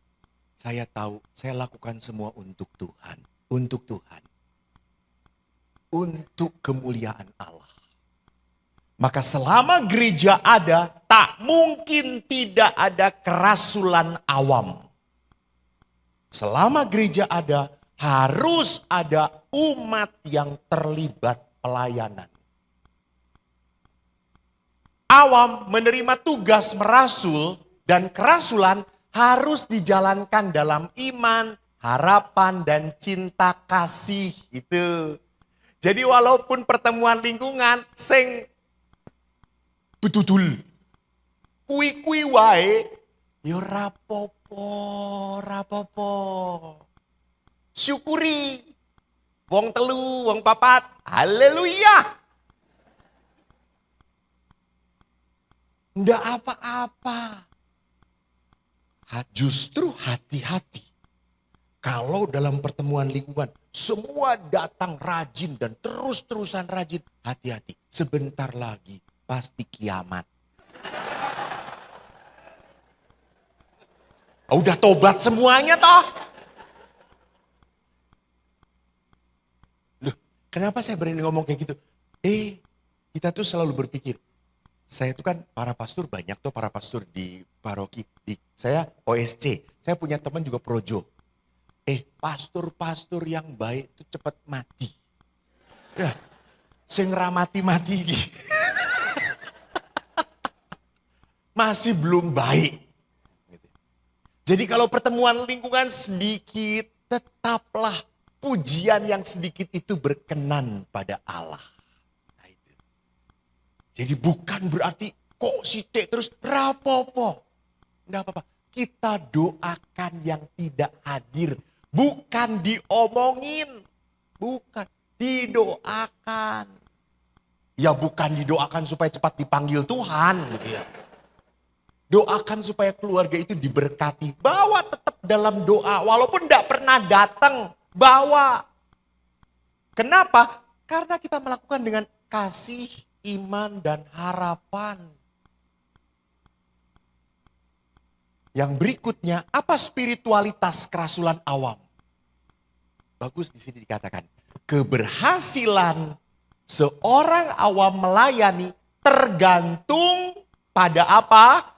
A: Saya tahu, saya lakukan semua untuk Tuhan. Untuk Tuhan. Untuk kemuliaan Allah. Maka selama gereja ada, tak mungkin tidak ada kerasulan awam. Selama gereja ada, harus ada umat yang terlibat pelayanan. Awam menerima tugas merasul dan kerasulan harus dijalankan dalam iman, harapan, dan cinta kasih. Itu. Jadi walaupun pertemuan lingkungan, betul. Kui wae, yo rapopo. Syukuri. Wong telu, wong papat, haleluya. Nggak apa-apa. Justru hati-hati. Kalau dalam pertemuan lingkungan, semua datang rajin dan terus-terusan rajin. Hati-hati, sebentar lagi pasti kiamat. Udah tobat semuanya toh. Loh, kenapa saya berani ngomong kayak gitu? Kita tuh selalu berpikir, saya tuh kan para pastor, banyak tuh para pastor di paroki. Saya OSC, saya punya teman juga projo. Pastor-pastor yang baik itu cepat mati. Ya, sing ra mati-mati iki. Masih belum baik. Jadi kalau pertemuan lingkungan sedikit, tetaplah pujian yang sedikit itu berkenan pada Allah. Nah, itu. Jadi bukan berarti kok sitik terus rapopo. Enggak apa-apa. Kita doakan yang tidak hadir. Bukan diomongin. Bukan. Didoakan. Ya bukan didoakan supaya cepat dipanggil Tuhan gitu ya. Doakan supaya keluarga itu diberkati. Bawa tetap dalam doa. Walaupun tidak pernah datang. Bawa. Kenapa? Karena kita melakukan dengan kasih, iman, dan harapan. Yang berikutnya, apa spiritualitas kerasulan awam? Bagus di sini dikatakan. Keberhasilan seorang awam melayani tergantung pada apa?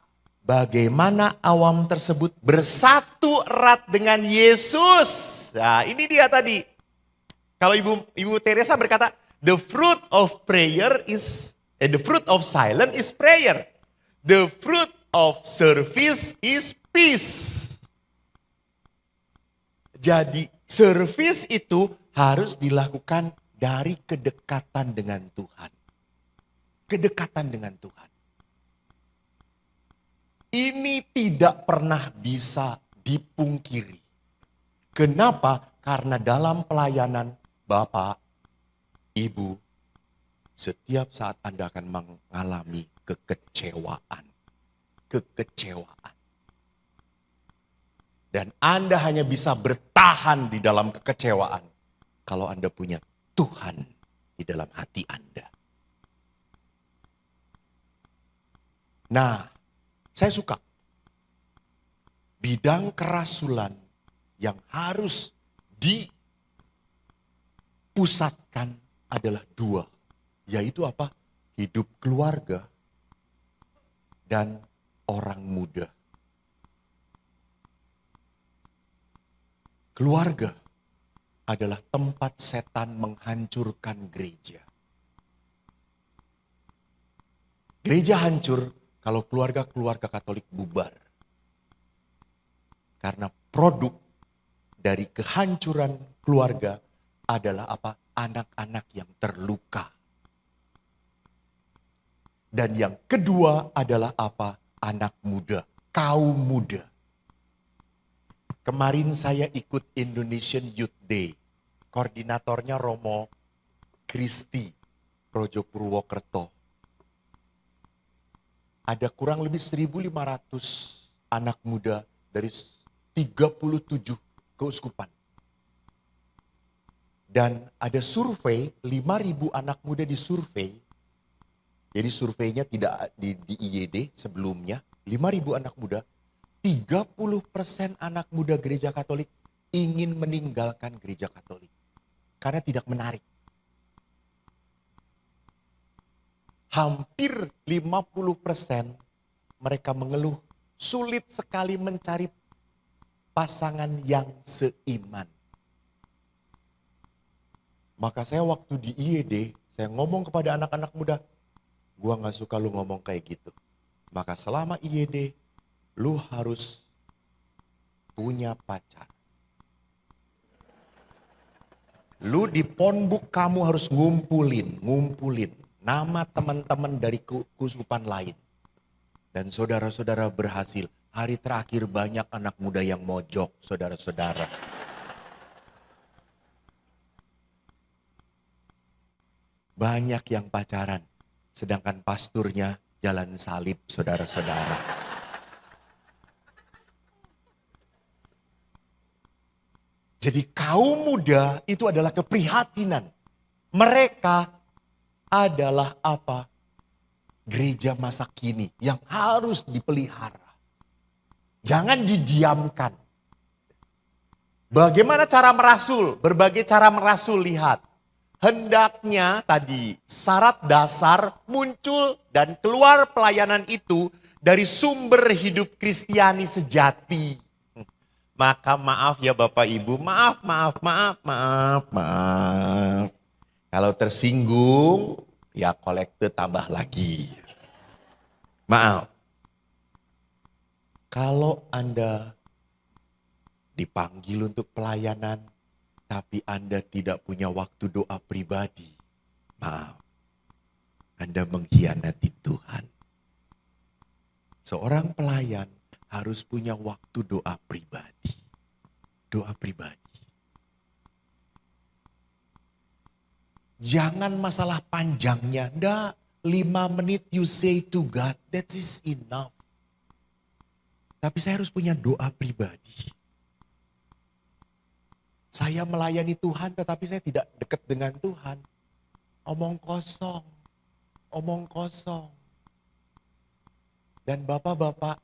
A: Bagaimana awam tersebut bersatu erat dengan Yesus. Nah, ini dia tadi. Kalau Ibu Teresa berkata, the fruit of silence is prayer. The fruit of service is peace. Jadi, service itu harus dilakukan dari kedekatan dengan Tuhan. Kedekatan dengan Tuhan. Ini tidak pernah bisa dipungkiri. Kenapa? Karena dalam pelayanan Bapak, Ibu, setiap saat Anda akan mengalami kekecewaan. Kekecewaan. Dan Anda hanya bisa bertahan di dalam kekecewaan kalau Anda punya Tuhan di dalam hati Anda. Nah, saya suka bidang kerasulan yang harus dipusatkan adalah dua. Yaitu apa? Hidup keluarga dan orang muda. Keluarga adalah tempat setan menghancurkan gereja. Gereja hancur kalau keluarga-keluarga Katolik bubar. Karena produk dari kehancuran keluarga adalah apa? Anak-anak yang terluka. Dan yang kedua adalah apa? Anak muda, kaum muda. Kemarin saya ikut Indonesian Youth Day. Koordinatornya Romo Kristi Projo Purwokerto. Ada kurang lebih 1.500 anak muda dari 37 keuskupan. Dan ada survei, 5.000 anak muda disurvei. Jadi surveinya tidak di IYD sebelumnya, 5.000 anak muda. 30% anak muda gereja Katolik ingin meninggalkan gereja Katolik. Karena tidak menarik. Hampir 50% mereka mengeluh sulit sekali mencari pasangan yang seiman. Maka saya waktu di IYD, saya ngomong kepada anak-anak muda, gua gak suka lu ngomong kayak gitu. Maka selama IYD, lu harus punya pacar. Lu di phonebook kamu harus ngumpulin nama teman-teman dari keuskupan lain. Dan saudara-saudara berhasil. Hari terakhir banyak anak muda yang mojok, saudara-saudara. Banyak yang pacaran, sedangkan pasturnya jalan salib, saudara-saudara. Jadi kaum muda itu adalah keprihatinan. Mereka adalah apa? Gereja masa kini yang harus dipelihara. Jangan didiamkan. Bagaimana cara merasul? Berbagai cara merasul, lihat. Hendaknya tadi syarat dasar muncul dan keluar pelayanan itu dari sumber hidup Kristiani sejati. Maka maaf ya Bapak Ibu, maaf. Kalau tersinggung, ya kolekte tambah lagi. Maaf. Kalau Anda dipanggil untuk pelayanan, tapi Anda tidak punya waktu doa pribadi, maaf. Anda mengkhianati Tuhan. Seorang pelayan harus punya waktu doa pribadi. Doa pribadi. Jangan masalah panjangnya. Nggak, 5 menit you say to God, that is enough. Tapi saya harus punya doa pribadi. Saya melayani Tuhan tetapi saya tidak dekat dengan Tuhan. Omong kosong. Dan bapak-bapak,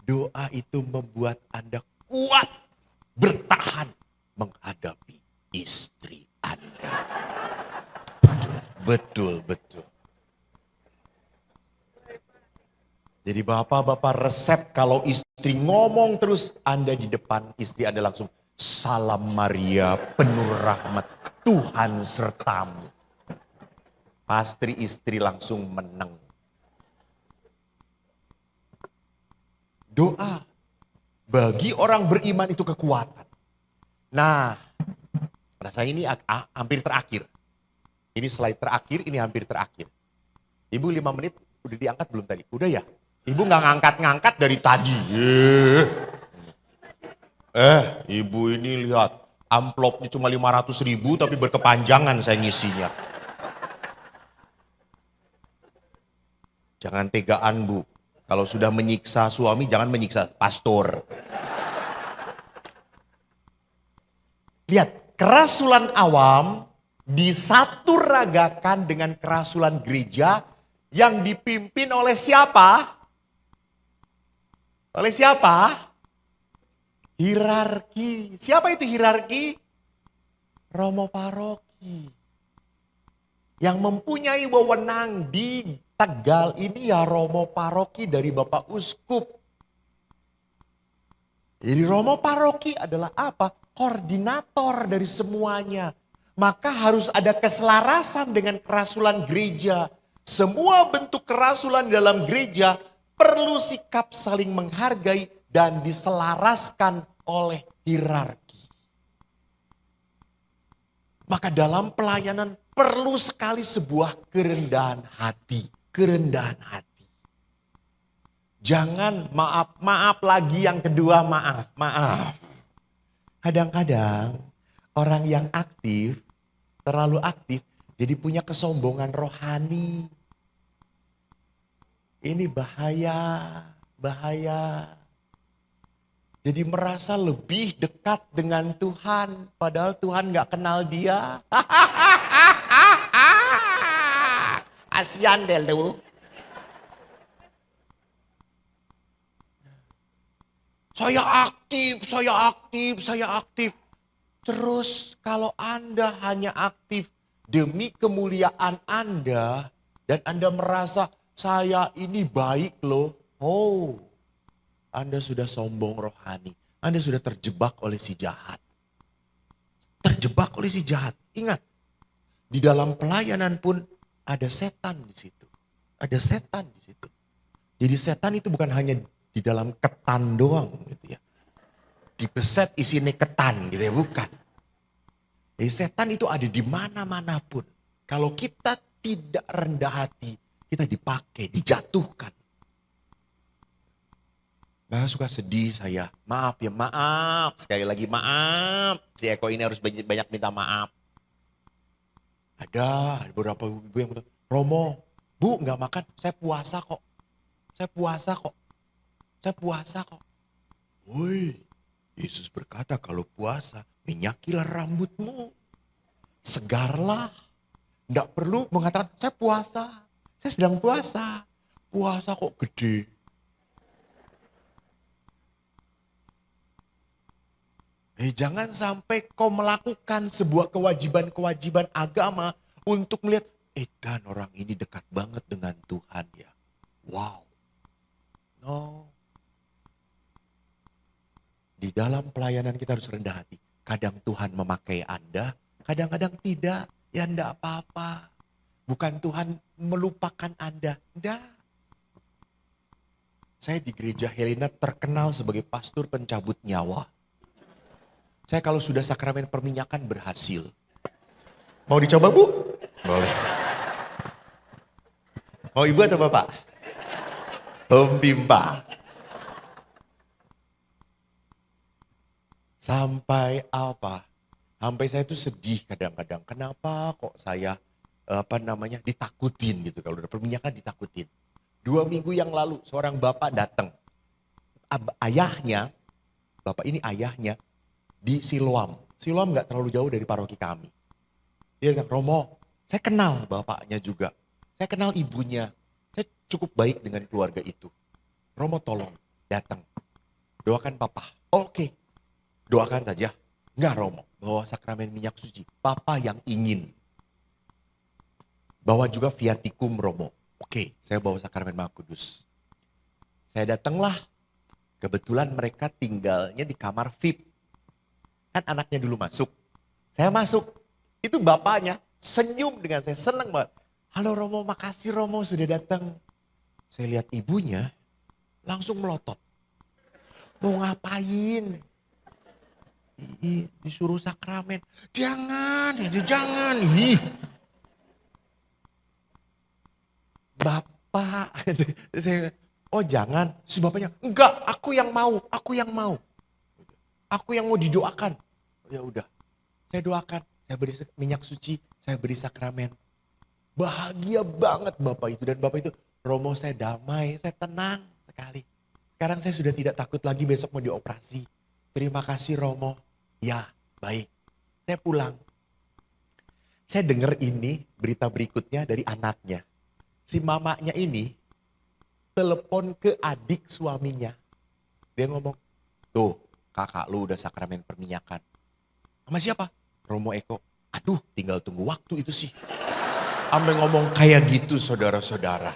A: doa itu membuat Anda kuat bertahan menghadapi istri Anda. Betul. Jadi bapak-bapak resep kalau istri ngomong terus, Anda di depan istri Anda langsung, salam Maria penuh rahmat, Tuhan sertamu. Pasti istri langsung menang. Doa bagi orang beriman itu kekuatan. Nah, pada saya ini hampir terakhir. Ini slide terakhir, ini hampir terakhir. Ibu 5 menit udah diangkat belum tadi? Udah ya? Ibu nggak ngangkat-ngangkat dari tadi. Ibu ini lihat, amplopnya cuma 500.000 tapi berkepanjangan saya ngisinya. Jangan tegaan Bu, kalau sudah menyiksa suami jangan menyiksa pastor. Lihat, kerasulan awam disaturagakan dengan kerasulan gereja yang dipimpin oleh siapa? Oleh siapa? Hierarki. Siapa itu hierarki? Romo paroki. Yang mempunyai wewenang di Tegal ini ya Romo paroki dari Bapak Uskup. Jadi Romo paroki adalah apa? Koordinator dari semuanya. Maka harus ada keselarasan dengan kerasulan gereja. Semua bentuk kerasulan dalam gereja perlu sikap saling menghargai dan diselaraskan oleh hierarki. Maka dalam pelayanan perlu sekali sebuah kerendahan hati. Kerendahan hati. Jangan maaf lagi yang kedua maaf. Kadang-kadang orang yang aktif, terlalu aktif, jadi punya kesombongan rohani. Ini bahaya. Jadi merasa lebih dekat dengan Tuhan, padahal Tuhan gak kenal dia. Kasian deh lu. Saya aktif. Terus kalau Anda hanya aktif demi kemuliaan Anda dan Anda merasa saya ini baik loh. Oh, Anda sudah sombong rohani. Anda sudah terjebak oleh si jahat. Ingat, di dalam pelayanan pun ada setan di situ. Jadi setan itu bukan hanya di dalam ketan doang gitu ya. Dibeset isinya ketan gitu ya, bukan. Jadi setan itu ada di mana-mana pun. Kalau kita tidak rendah hati, kita dipakai, dijatuhkan. Nah suka sedih saya, maaf. Sekali lagi maaf. Si Eko ini harus banyak minta maaf. Ada beberapa ibu yang bilang, Romo, Bu gak makan, saya puasa kok. Woi, Yesus berkata kalau puasa, minyakilah rambutmu. Segarlah. Tidak perlu mengatakan, saya puasa. Saya sedang puasa. Puasa kok gede. Jangan sampai kau melakukan sebuah kewajiban agama untuk melihat, dan orang ini dekat banget dengan Tuhan ya. Wow. No. Di dalam pelayanan kita harus rendah hati. Kadang Tuhan memakai Anda, kadang-kadang tidak. Ya enggak apa-apa. Bukan Tuhan melupakan Anda. Enggak. Saya di gereja Helena terkenal sebagai pastor pencabut nyawa. Saya kalau sudah sakramen perminyakan berhasil. Mau dicoba Bu? Boleh. Mau Ibu atau Bapak? Om Bimpa. Sampai apa? Sampai saya itu sedih kadang-kadang. Kenapa kok saya ditakutin gitu. Kalau udah perminyakan ditakutin. 2 minggu yang lalu seorang bapak datang. Ayahnya, bapak ini ayahnya di Siloam. Siloam gak terlalu jauh dari paroki kami. Dia bilang, Romo, saya kenal bapaknya juga. Saya kenal ibunya. Saya cukup baik dengan keluarga itu. Romo tolong datang. Doakan papa. Oke. Doakan saja. Enggak Romo. Bawa sakramen minyak suci. Papa yang ingin. Bawa juga viatikum Romo. Oke. Saya bawa sakramen Maha Kudus. Saya datanglah. Kebetulan mereka tinggalnya di kamar VIP. Kan anaknya dulu masuk. Saya masuk. Itu bapaknya senyum dengan saya. Senang banget. Halo Romo, makasih Romo sudah datang. Saya lihat ibunya langsung melotot. Mau ngapain? Disuruh sakramen. Jangan. Bapak. Saya, oh jangan. Terus bapaknya, enggak aku yang mau. Aku yang mau didoakan. Ya udah, saya doakan. Saya beri minyak suci, saya beri sakramen. Bahagia banget Bapak itu. Dan Bapak itu, Romo saya damai, saya tenang sekali. Sekarang saya sudah tidak takut lagi besok mau dioperasi. Terima kasih Romo. Ya, baik. Saya pulang. Saya dengar ini berita berikutnya dari anaknya. Si mamanya ini telepon ke adik suaminya. Dia ngomong, tuh kakak lu udah sakramen perminyakan. Sama siapa? Romo Eko. Aduh, tinggal tunggu waktu itu sih. Sampai ngomong kayak gitu saudara-saudara.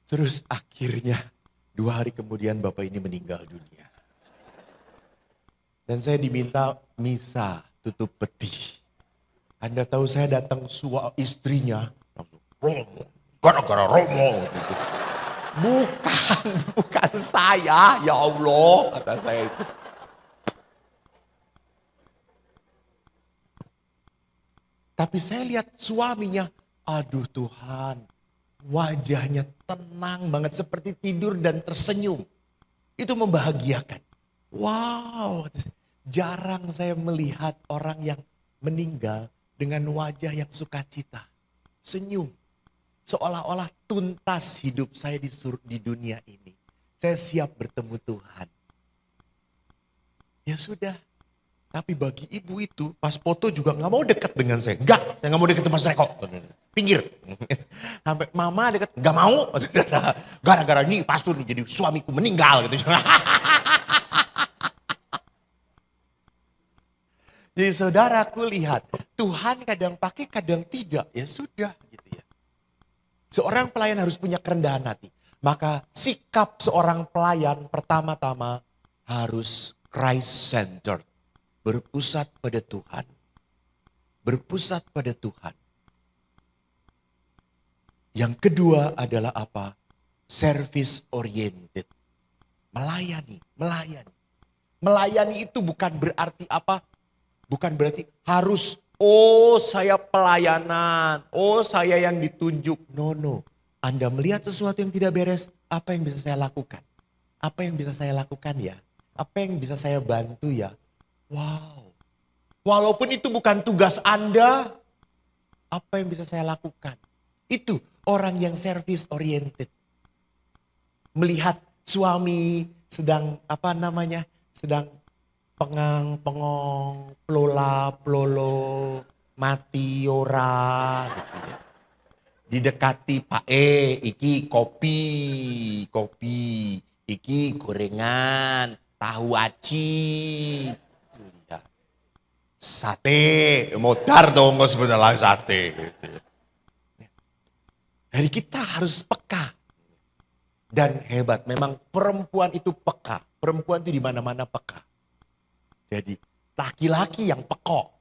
A: Terus akhirnya 2 hari kemudian Bapak ini meninggal dunia. Dan saya diminta misa tutup peti. Anda tahu saya datang istrinya. Romo, gara-gara Romo. Gitu. Bukan saya, ya Allah, kata saya itu. Tapi saya lihat suaminya, aduh Tuhan, wajahnya tenang banget seperti tidur dan tersenyum. Itu membahagiakan. Wow, jarang saya melihat orang yang meninggal dengan wajah yang sukacita. Senyum. Seolah-olah tuntas hidup saya di dunia ini. Saya siap bertemu Tuhan. Ya sudah. Tapi bagi ibu itu pas foto juga gak mau dekat dengan saya. Enggak, saya gak mau dekat sama Mas Reko. Pinggir. Sampai mama dekat, gak mau. Gara-gara ini pastor nih jadi suamiku meninggal gitu. Jadi saudaraku lihat, Tuhan kadang pakai kadang tidak. Ya sudah gitu ya. Seorang pelayan harus punya kerendahan hati. Maka sikap seorang pelayan pertama-tama harus Christ-centered. Berpusat pada Tuhan. Berpusat pada Tuhan. Yang kedua adalah apa? Service oriented. Melayani. Melayani itu bukan berarti apa? Bukan berarti harus, oh saya pelayanan, oh saya yang ditunjuk. No. Anda melihat sesuatu yang tidak beres, apa yang bisa saya lakukan? Apa yang bisa saya lakukan ya? Apa yang bisa saya bantu ya? Wow, walaupun itu bukan tugas Anda, apa yang bisa saya lakukan? Itu orang yang service oriented. Melihat suami sedang sedang pengong, plolo, mati ora gitu ya. Didekati Pak iki kopi, iki gorengan, tahu aci. Sate, modar dong sebenarnya sate. Jadi kita harus peka. Dan hebat, memang perempuan itu peka. Perempuan itu di mana-mana peka. Jadi laki-laki yang pekok.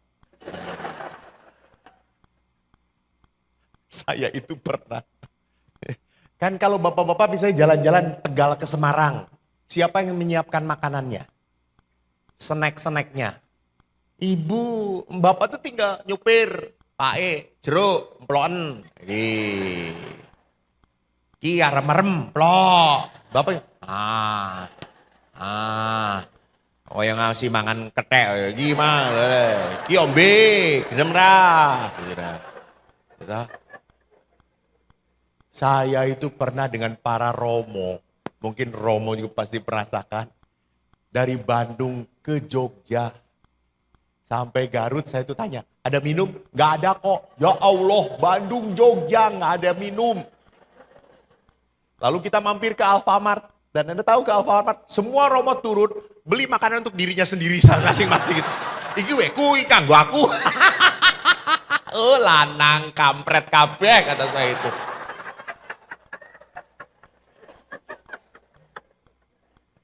A: Saya itu pernah. Kan kalau bapak-bapak bisa jalan-jalan Tegal ke Semarang. Siapa yang menyiapkan makanannya? Snack-snacknya. Ibu, bapak tuh tinggal nyupir, pae, jeruk, emploken. Ki arem-arem, plok. Bapak, oh yang ngasih mangan ketek, gimana? Ki ombe, gedem ra. Saya itu pernah dengan para Romo, mungkin Romo juga pasti merasakan. Dari Bandung ke Jogja. Sampai Garut saya itu tanya, ada minum? Gak ada kok. Ya Allah, Bandung, Jogja gak ada minum. Lalu kita mampir ke Alfamart. Dan Anda tahu ke Alfamart, semua Romo turun, beli makanan untuk dirinya sendiri masing-masing gitu. Iki we kui kanggo aku. Oh lanang kampret kabeh kata saya itu.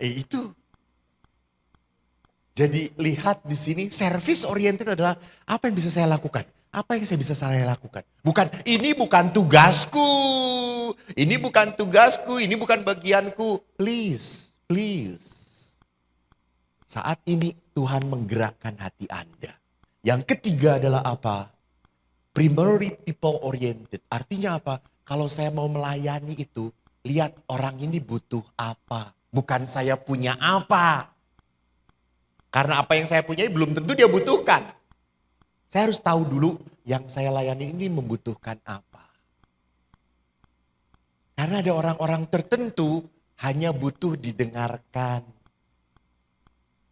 A: Itu. Jadi lihat di sini service oriented adalah apa yang bisa saya lakukan? Apa yang saya lakukan? Bukan, ini bukan tugasku. Ini bukan tugasku, ini bukan bagianku. Please. Saat ini Tuhan menggerakkan hati Anda. Yang ketiga adalah apa? Primarily people oriented. Artinya apa? Kalau saya mau melayani itu, lihat orang ini butuh apa. Bukan saya punya apa. Karena apa yang saya punya belum tentu dia butuhkan. Saya harus tahu dulu yang saya layani ini membutuhkan apa. Karena ada orang-orang tertentu hanya butuh didengarkan.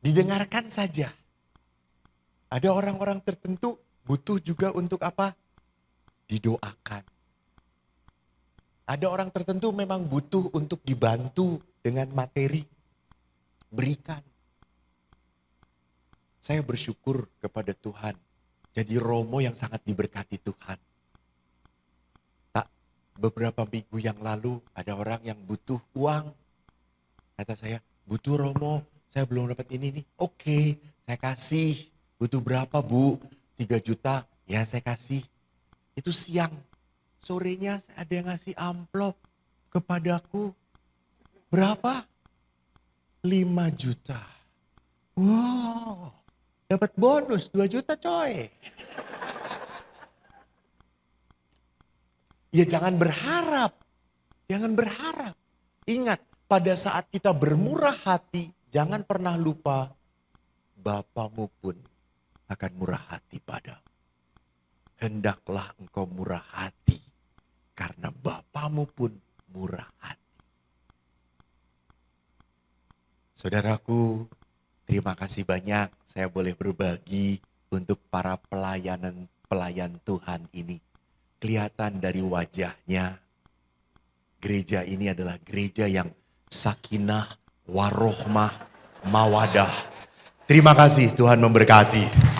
A: Didengarkan saja. Ada orang-orang tertentu butuh juga untuk apa? Didoakan. Ada orang tertentu memang butuh untuk dibantu dengan materi. Berikan. Saya bersyukur kepada Tuhan. Jadi Romo yang sangat diberkati Tuhan. Tak, beberapa minggu yang lalu ada orang yang butuh uang. Kata saya, butuh Romo, saya belum dapat ini nih. Oke, saya kasih. Butuh berapa Bu? 3 juta. Ya saya kasih. Itu siang. Sorenya ada yang ngasih amplop kepadaku. Berapa? 5 juta. Wow. Dapat bonus 2 juta coy. Ya jangan berharap. Jangan berharap. Ingat, pada saat kita bermurah hati, jangan pernah lupa Bapamu pun akan murah hati padamu. Hendaklah engkau murah hati, karena Bapamu pun murah hati. Saudaraku, terima kasih banyak saya boleh berbagi untuk para pelayan Tuhan ini. Kelihatan dari wajahnya, gereja ini adalah gereja yang sakinah, warohmah, mawadah. Terima kasih, Tuhan memberkati.